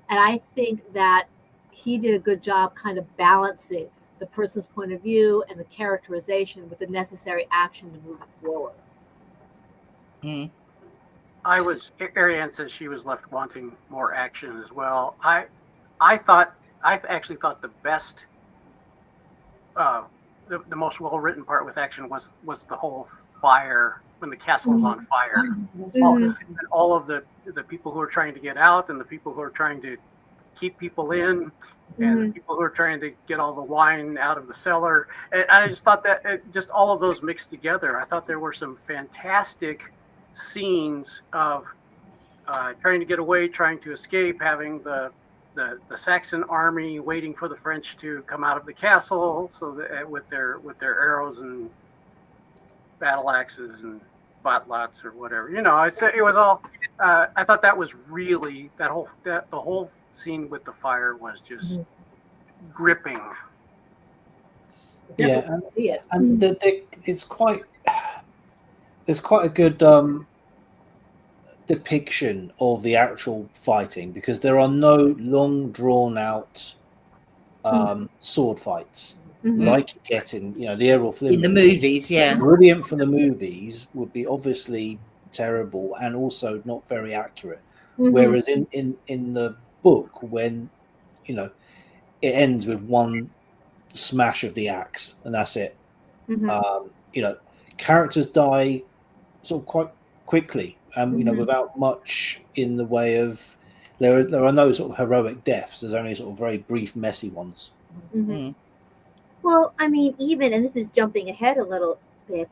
Speaker 6: And I think that he did a good job kind of balancing the person's point of view and the characterization with the necessary action to move it forward.
Speaker 1: Ariane says she was left wanting more action as well. I actually thought the best, the most well written part with action was the whole fire, when the castle is on fire. All of the people who are trying to get out, and the people who are trying to keep people in, and the people who are trying to get all the wine out of the cellar. And I just thought that just all of those mixed together. I thought there were some fantastic scenes of trying to get away, trying to escape, having the Saxon army waiting for the French to come out of the castle, so that with their arrows and battle axes and botlots or whatever. It was all. I thought that was really the whole scene with the fire was just gripping.
Speaker 5: Yeah, and it's quite. There's quite a good depiction of the actual fighting, because there are no long drawn out sword fights like you get in the Errol Flynn
Speaker 4: in the movies. Yeah,
Speaker 5: brilliant for the movies would be obviously terrible and also not very accurate. Whereas in the book, when it ends with one smash of the axe and that's it. Characters die sort of quite quickly, without much in the way of there are no sort of heroic deaths. There's only sort of very brief, messy ones.
Speaker 2: Well, I mean, even, and this is jumping ahead a little bit,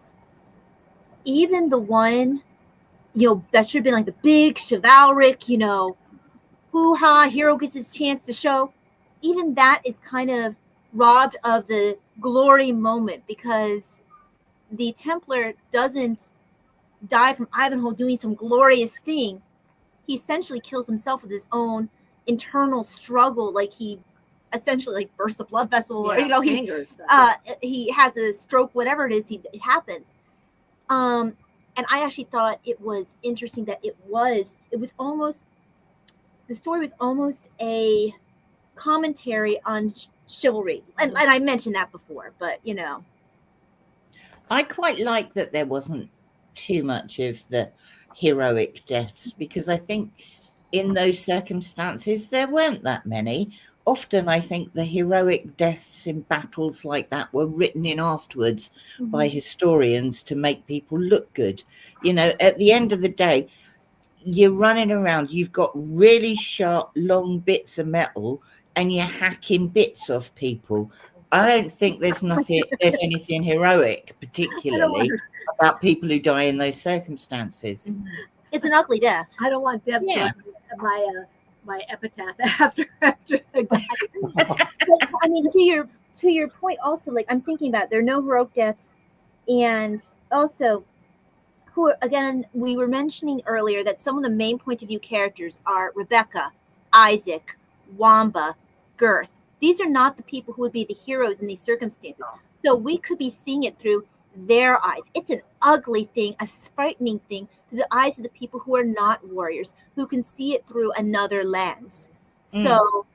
Speaker 2: even the one, that should have been like the big chivalric, hoo-ha, hero gets his chance to show, even that is kind of robbed of the glory moment, because the Templar doesn't die from Ivanhoe doing some glorious thing. He essentially kills himself with his own internal struggle, like he essentially like bursts a blood vessel, or he has a stroke, whatever it is, it happens. And I actually thought it was interesting that it was almost, the story was almost a commentary on chivalry, and I mentioned that before, but
Speaker 4: I quite like that there wasn't too much of the heroic deaths, because I think in those circumstances there weren't that many. Often I think the heroic deaths in battles like that were written in afterwards by historians to make people look good. At the end of the day, you're running around, you've got really sharp, long bits of metal, and you're hacking bits off people. I don't think there's anything heroic, particularly, about people who die in those circumstances.
Speaker 2: It's an ugly death.
Speaker 6: I don't want Debs to my epitaph after I die.
Speaker 2: But, I mean, to your point, also, like, I'm thinking about, there are no heroic deaths, and also, who are, again, we were mentioning earlier that some of the main point of view characters are Rebecca, Isaac, Wamba, Girth. These are not the people who would be the heroes in these circumstances. So we could be seeing it through their eyes. It's an ugly thing, a frightening thing through the eyes of the people who are not warriors, who can see it through another lens. So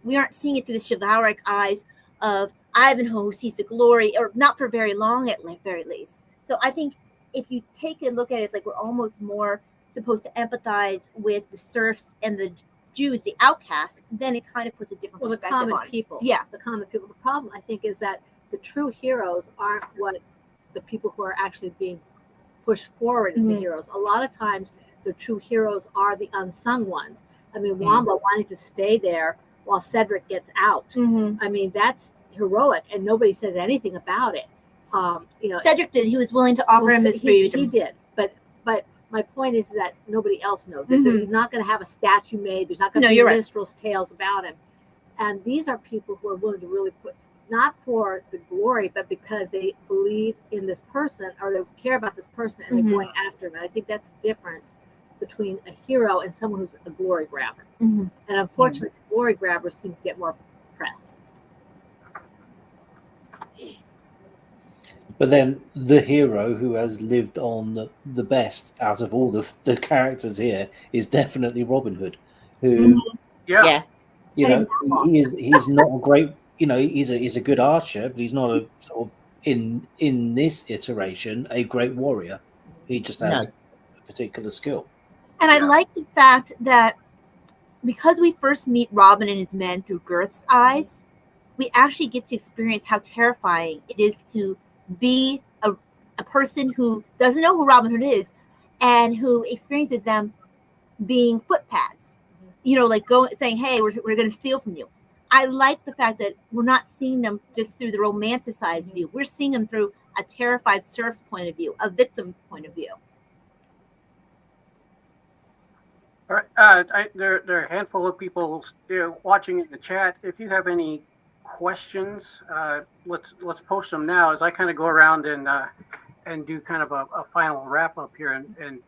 Speaker 2: we aren't seeing it through the chivalric eyes of Ivanhoe, who sees the glory, or not for very long at very least. So I think if you take a look at it, like we're almost more supposed to empathize with the serfs and the Jews, the outcasts, then it kind of puts a different
Speaker 6: Well, the
Speaker 2: perspective
Speaker 6: common
Speaker 2: on it.
Speaker 6: people.
Speaker 2: Yeah.
Speaker 6: The common people. The problem, I think, is that the true heroes aren't what the people who are actually being pushed forward as the heroes. A lot of times, the true heroes are the unsung ones. I mean, Wamba wanting to stay there while Cedric gets out. I mean, that's heroic, and nobody says anything about it.
Speaker 2: Cedric did. He was willing to offer him his freedom.
Speaker 6: He did, but my point is that nobody else knows. He's not going to have a statue made. There's not going to be minstrels' tales about him. And these are people who are willing to really put, not for the glory, but because they believe in this person or they care about this person and they're going after him. And I think that's the difference between a hero and someone who's a glory grabber. And unfortunately, glory grabbers seem to get more press.
Speaker 5: But then the hero who has lived on the best out of all the characters here is definitely Robin Hood, who, you know, he's not a great, you know, he's a good archer, but he's not a sort of in this iteration a great warrior. He just has a particular skill.
Speaker 2: And I like the fact that because we first meet Robin and his men through Girth's eyes, we actually get to experience how terrifying it is to be a person who doesn't know who Robin Hood is and who experiences them being footpads, you know, like saying, hey, we're going to steal from you. I like the fact that we're not seeing them just through the romanticized view. We're seeing them through a terrified serf's point of view, a victim's point of view.
Speaker 1: All right. There are a handful of people watching in the chat. If you have any questions, let's post them now as I kind of go around and do kind of a final wrap up here. And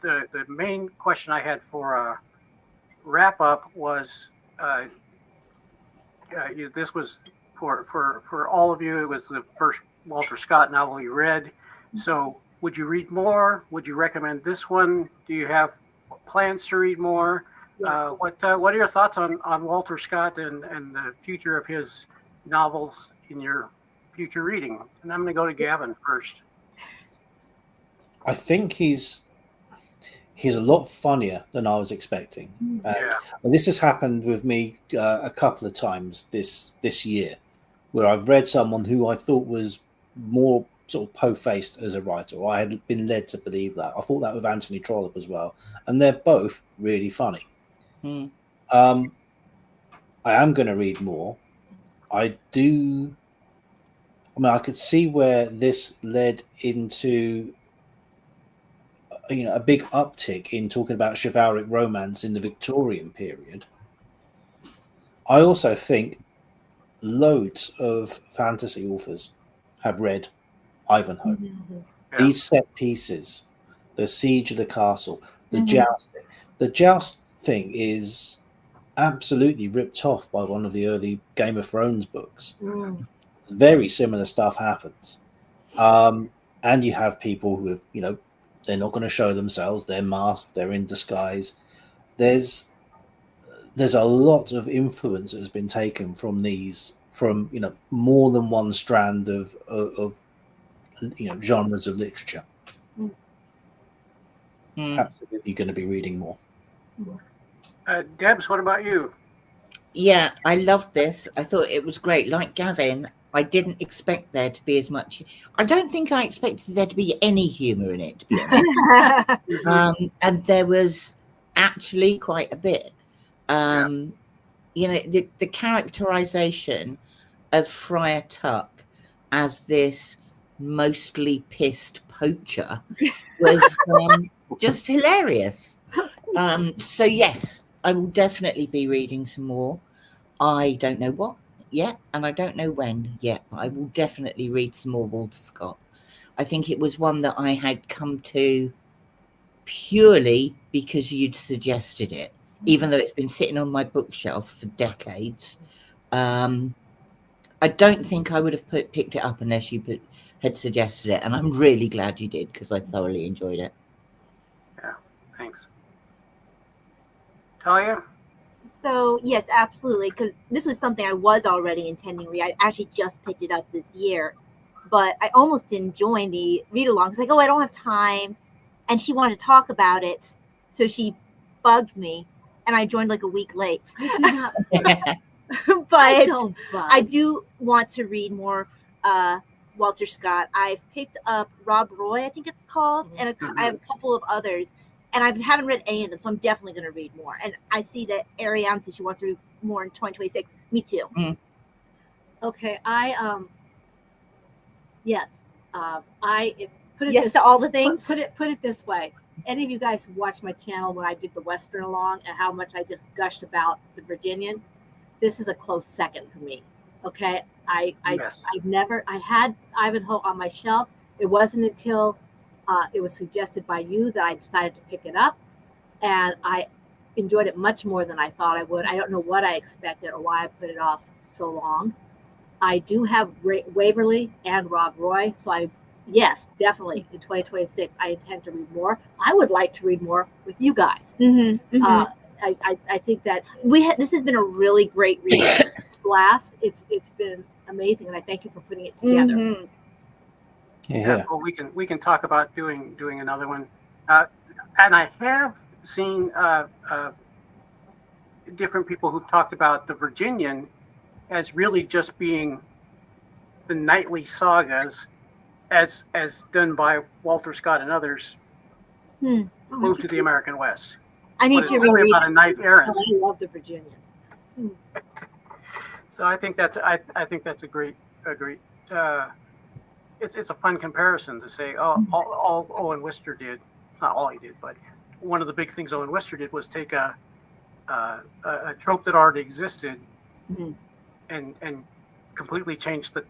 Speaker 1: the main question I had for wrap up was this was for all of you. It was the first Walter Scott novel you read. So would you read more? Would you recommend this one? Do you have plans to read more? What are your thoughts on Walter Scott and the future of his novels in your future reading? And I'm going to go to Gavin first.
Speaker 5: I think he's a lot funnier than I was expecting. And this has happened with me a couple of times this year, where I've read someone who I thought was more sort of po-faced as a writer, or I had been led to believe that. I thought that with Anthony Trollope as well, and they're both really funny. I am going to read more. I could see where this led into, you know, a big uptick in talking about chivalric romance in the Victorian period. I also think loads of fantasy authors have read Ivanhoe. These set pieces, the siege of the castle, the jousting. The joust thing is absolutely ripped off by one of the early Game of Thrones books. Very similar stuff happens. And you have people who have, you know, they're not going to show themselves, they're masked, they're in disguise. There's a lot of influence that has been taken from these, from, you know, more than one strand of you know, genres of literature. Absolutely going to be reading more.
Speaker 1: Debs, what about you?
Speaker 4: Yeah, I loved this. I thought it was great. Like Gavin, I didn't expect there to be as much. I don't think I expected there to be any humour in it, to be honest. And there was actually quite a bit. You know, the characterization of Friar Tuck as this mostly pissed poacher was just hilarious. So yes, I will definitely be reading some more. I don't know what yet, and I don't know when yet, but I will definitely read some more Walter Scott. I think it was one that I had come to purely because you'd suggested it, even though it's been sitting on my bookshelf for decades. I don't think I would have picked it up unless you had suggested it, and I'm really glad you did because I thoroughly enjoyed it.
Speaker 1: Yeah, thanks. Tahlia?
Speaker 2: So yes, absolutely, because this was something I was already intending to read. I actually just picked it up this year, but I almost didn't join the read along. It's like, oh, I don't have time, and she wanted to talk about it, so she bugged me, and I joined like a week late.
Speaker 6: I do not.
Speaker 2: But
Speaker 6: I don't bug.
Speaker 2: I do want to read more Walter Scott. I've picked up Rob Roy, I think it's called, and I have a couple of others, and I haven't read any of them, so I'm definitely going to read more. And I see that Ariane says she wants to read more in 2026. Me too.
Speaker 6: Okay, yes, put it
Speaker 2: Yes
Speaker 6: this,
Speaker 2: to all the things.
Speaker 6: Put it this way. Any of you guys watched my channel when I did the Western along and how much I just gushed about the Virginian? This is a close second for me. Okay, I had Ivanhoe on my shelf. It wasn't until it was suggested by you that I decided to pick it up, and I enjoyed it much more than I thought I would. I don't know what I expected or why I put it off so long. I do have Waverly and Rob Roy, so yes, definitely in 2026 I intend to read more. I would like to read more with you guys. I think that this has been a really great read. Blast. It's been amazing, and I thank you for putting it together.
Speaker 5: Yeah.
Speaker 1: Well, we can talk about doing another one, and I have seen different people who've talked about the Virginian as really just being the nightly sagas, as done by Walter Scott and others, moved to the American West.
Speaker 2: I need to
Speaker 1: really about a knight errant.
Speaker 6: I love the Virginian.
Speaker 1: So I think that's a great. It's a fun comparison to say, all Owen Wister did, not all he did, but one of the big things Owen Wister did was take a trope that already existed and completely change the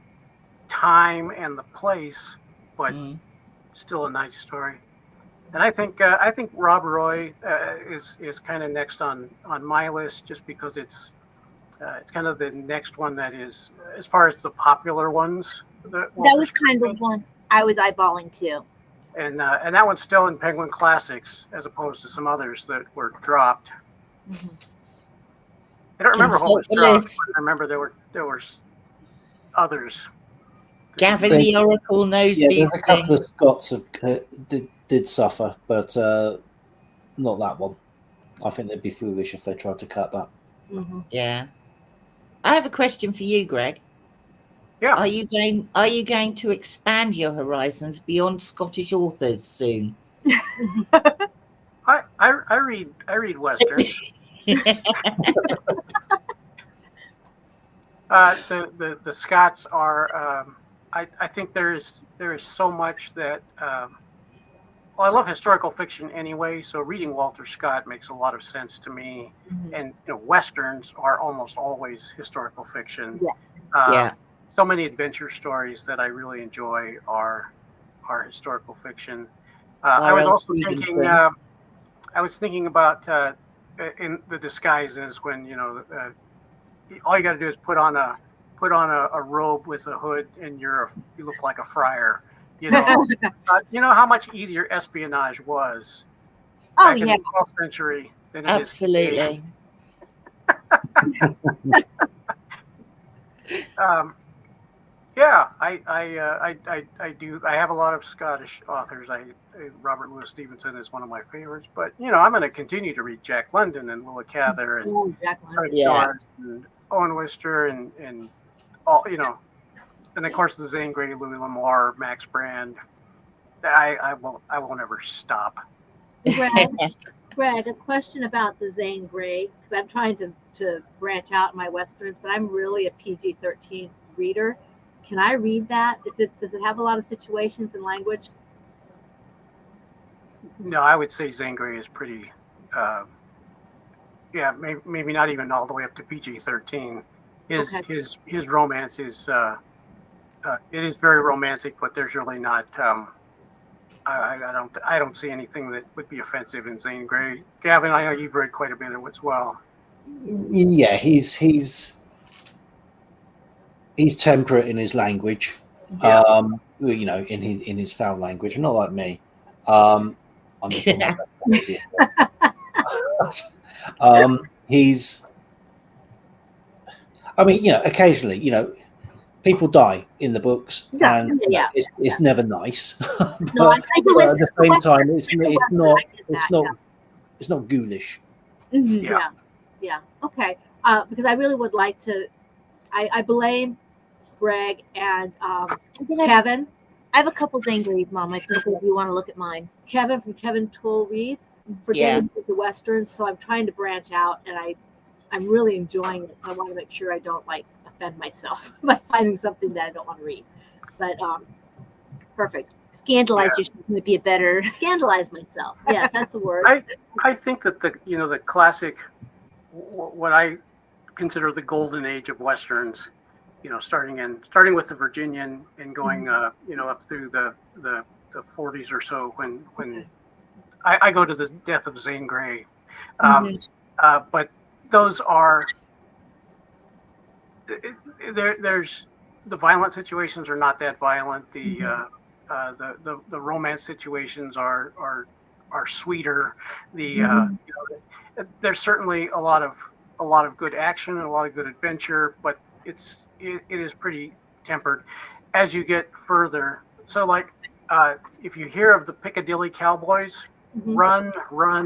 Speaker 1: time and the place, but still a nice story. And I think Rob Roy is kind of next on my list, just because it's kind of the next one that is, as far as the popular ones. That
Speaker 2: was kind of one I was eyeballing too.
Speaker 1: And that one's still in Penguin Classics, as opposed to some others that were dropped. I don't remember what was dropped, but I remember there were others.
Speaker 4: Gavin the Oracle knows these
Speaker 5: there's a couple
Speaker 4: things.
Speaker 5: of Scots did suffer, but not that one. I think they'd be foolish if they tried to cut that.
Speaker 4: Yeah. I have a question for you, Greg.
Speaker 1: Yeah.
Speaker 4: Are you going to expand your horizons beyond Scottish authors soon?
Speaker 1: I read westerns. The Scots are. I think there is so much that. Well, I love historical fiction anyway, so reading Walter Scott makes a lot of sense to me. And westerns are almost always historical fiction.
Speaker 2: Yeah.
Speaker 1: So many adventure stories that I really enjoy are historical fiction. I was also thinking. I was thinking about in the disguises when all you got to do is put on a robe with a hood and you look like a friar. You know how much easier espionage was back in the 12th century than it is today. Yeah, I do. I have a lot of Scottish authors. Robert Louis Stevenson is one of my favorites, but I'm going to continue to read Jack London and Willa Cather and and Owen Wister and all and of course the Zane Grey, Louis L'Amour, Max Brand. I will never stop.
Speaker 6: Greg, a question about the Zane Grey, because I'm trying to branch out in my westerns, but I'm really a PG-13 reader. Can I read that? Does it have a lot of situations and language?
Speaker 1: No, I would say Zane Grey is pretty. Maybe not even all the way up to PG-13. His romance is it is very romantic, but there's really not. I don't see anything that would be offensive in Zane Grey. Gavin, I know you've read quite a bit of it as well.
Speaker 5: Yeah, he's temperate in his language.
Speaker 1: Yeah.
Speaker 5: You know, in his foul language, not like me. I'm just not he's. I mean, you know, occasionally, you know, people die in the books, and you know, it's never nice. But at the same time, it's not ghoulish.
Speaker 2: Mhm.
Speaker 6: Yeah. Okay. Because I really would like to. I blame Greg and Kevin.
Speaker 2: I have a couple Zangries, Mom. I think if you want to look at mine.
Speaker 6: Kevin from Kevin Toll Reads for
Speaker 4: Yeah.
Speaker 6: the Westerns. So I'm trying to branch out, and I'm really enjoying it. I want to make sure I don't like offend myself by finding something that I don't want to read. But perfect.
Speaker 2: Scandalize yourself might be a better.
Speaker 6: Scandalize myself. Yes, that's the word.
Speaker 1: I think that the classic, what I consider the golden age of Westerns, you know, starting with the Virginian and going you know, up through the 40s or so, when I go to the death of Zane Grey. But those are there's the violent situations are not that violent. The romance situations are sweeter. You know, there's certainly a lot of good action and a lot of good adventure, but it is pretty tempered as you get further. So like if you hear of the Piccadilly Cowboys, run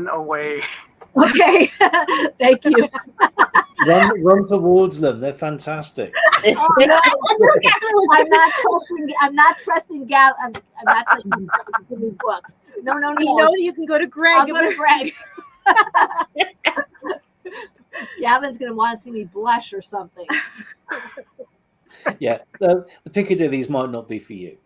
Speaker 1: away.
Speaker 6: Okay. Thank you.
Speaker 5: Run towards them. They're fantastic.
Speaker 6: I'm not trusting Gavin. I'm not trusting Gavin to give me books. No.
Speaker 2: You know you can go to Greg.
Speaker 6: I'll go to Greg. Gavin's gonna want to see me blush or something.
Speaker 5: Yeah, the Piccadillys might not be for you.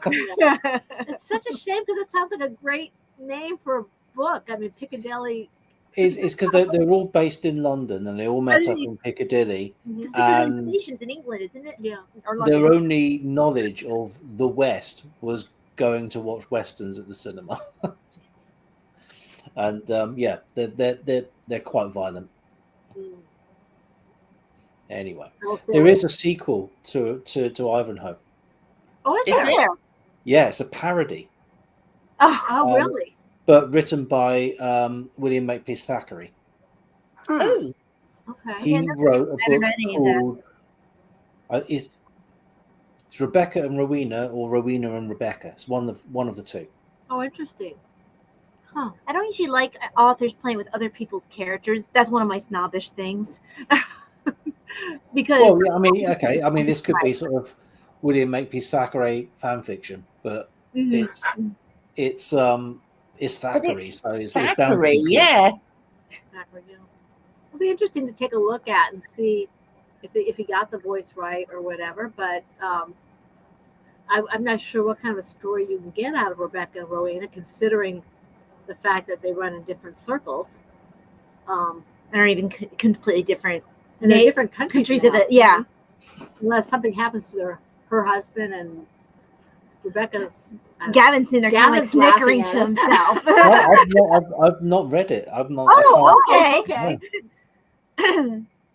Speaker 6: It's such a shame because it sounds like a great name for a book. I mean, Piccadilly.
Speaker 5: It's because they're all based in London and they all met up in Piccadilly.
Speaker 2: And stations in England, isn't it?
Speaker 6: Yeah.
Speaker 5: Their only knowledge of the West was going to watch westerns at the cinema. And yeah, they're quite violent. Anyway, there is a sequel to Ivanhoe.
Speaker 6: Oh, is there?
Speaker 5: Yeah, it's a parody.
Speaker 6: Oh, really?
Speaker 5: But written by William Makepeace Thackeray.
Speaker 4: Oh,
Speaker 6: Okay.
Speaker 5: He wrote a book called it's Rebecca and Rowena, or Rowena and Rebecca. It's one of the two.
Speaker 6: Oh, interesting. Huh.
Speaker 2: I don't usually like authors playing with other people's characters. That's one of my snobbish things. Because
Speaker 5: Well, yeah, I mean, okay, I mean, this could be sort of William Makepeace Thackeray fan fiction, but it's Thackeray, so it's bound to
Speaker 4: Thackeray,
Speaker 5: be good.
Speaker 4: yeah.
Speaker 6: Exactly. Yeah. It'll be interesting to take a look at and see if he got the voice right or whatever. But I'm not sure what kind of a story you can get out of Rebecca and Rowena, considering the fact that they run in different circles.
Speaker 2: they're even completely different.
Speaker 6: And they're different countries now.
Speaker 2: Yeah.
Speaker 6: Unless something happens to her husband and Rebecca's.
Speaker 2: Gavin's in there kind of like snickering to himself.
Speaker 5: I've not read it. I've not.
Speaker 2: Oh, okay.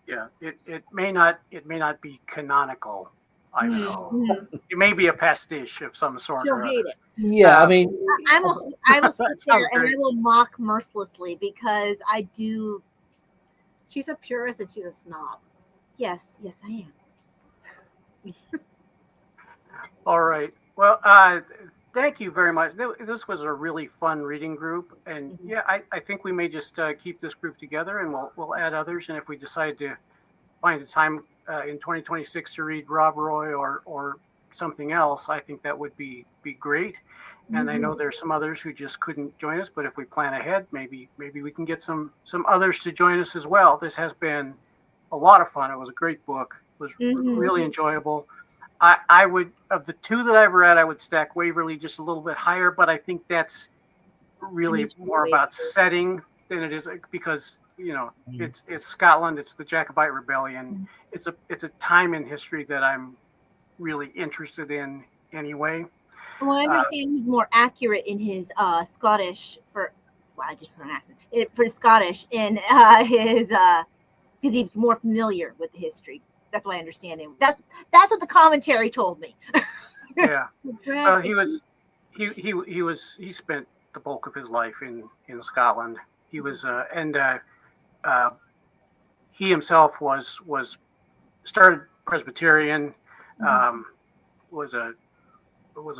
Speaker 1: Yeah, it may not be canonical. I don't know. It may be a pastiche of some sort.
Speaker 6: She'll hate it.
Speaker 5: Yeah, I mean,
Speaker 2: I will sit there and I will mock mercilessly because I do.
Speaker 6: She's a purist and she's a snob.
Speaker 2: Yes, I am.
Speaker 1: All right. Well, thank you very much. This was a really fun reading group, and yeah, I think we may just keep this group together, and we'll add others. And if we decide to find a time in 2026 to read Rob Roy or something else, I think that would be great. And I know there's some others who just couldn't join us, but if we plan ahead, maybe we can get some others to join us as well. This has been a lot of fun. It was a great book. It was really enjoyable. I would, of the two that I've read, I would stack Waverly just a little bit higher, but I think that's really more about setting than it is, because it's Scotland, it's the Jacobite Rebellion, it's a time in history that I'm really interested in anyway.
Speaker 2: Well, I understand he's more accurate in his Scottish for. Well, I just put an accent for Scottish in his because he's more familiar with the history. That's why I understand him. That's what the commentary told me.
Speaker 1: Yeah.
Speaker 6: Greg,
Speaker 1: He spent the bulk of his life in Scotland. He was he himself was started Presbyterian, was a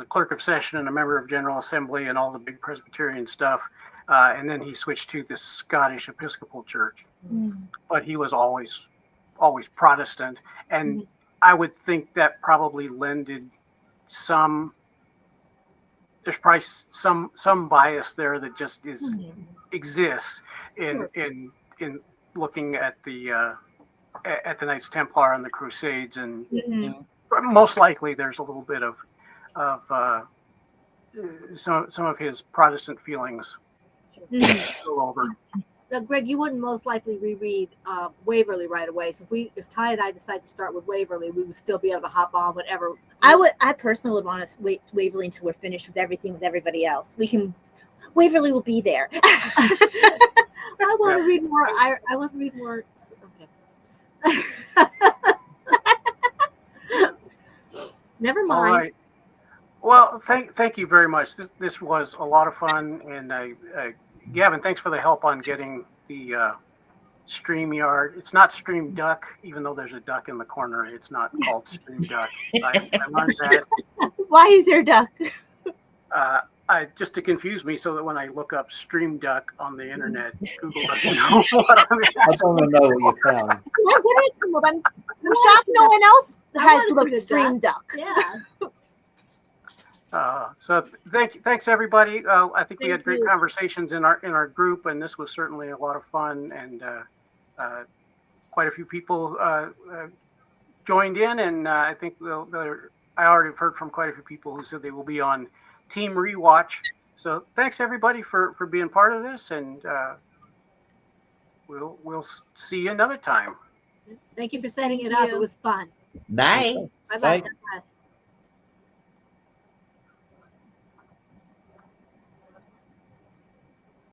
Speaker 1: clerk of session and a member of General Assembly and all the big Presbyterian stuff, and then he switched to the Scottish Episcopal Church. But he was always Protestant, and I would think that probably lended some. There's probably some bias there that just exists in looking at the Knights Templar and the Crusades, and most likely there's a little bit of some of his Protestant feelings go over.
Speaker 6: Now, Greg, you wouldn't most likely reread Waverly right away. So if Ty and I decide to start with Waverly, we would still be able to hop on whatever.
Speaker 2: I personally would want to wait Waverly until we're finished with everything with everybody else. Waverly will be there.
Speaker 6: I want to read more. I want to read more. Okay. Never mind.
Speaker 1: All right. Well, thank you very much. This was a lot of fun, and Gavin, thanks for the help on getting the StreamYard. It's not Stream Duck, even though there's a duck in the corner. It's not called Stream Duck. I learned that.
Speaker 2: Why is there a duck?
Speaker 1: Just to confuse me, so that when I look up Stream Duck on the internet, Google doesn't know what I'm
Speaker 5: I just want to know what you found.
Speaker 2: I'm shocked no one else
Speaker 6: I
Speaker 2: has
Speaker 6: wanted to
Speaker 2: looked
Speaker 6: read a
Speaker 2: Stream Duck.
Speaker 6: Yeah.
Speaker 1: So thanks everybody. I think we
Speaker 6: Thank
Speaker 1: had great
Speaker 6: you.
Speaker 1: conversations in our group, and this was certainly a lot of fun. And quite a few people joined in, and I think I already have heard from quite a few people who said they will be on Team Rewatch. So thanks everybody for being part of this, and we'll see you another time.
Speaker 6: Thank you for setting it up.
Speaker 2: you.
Speaker 6: It was fun.
Speaker 4: Bye.
Speaker 6: Bye bye.
Speaker 5: Bye.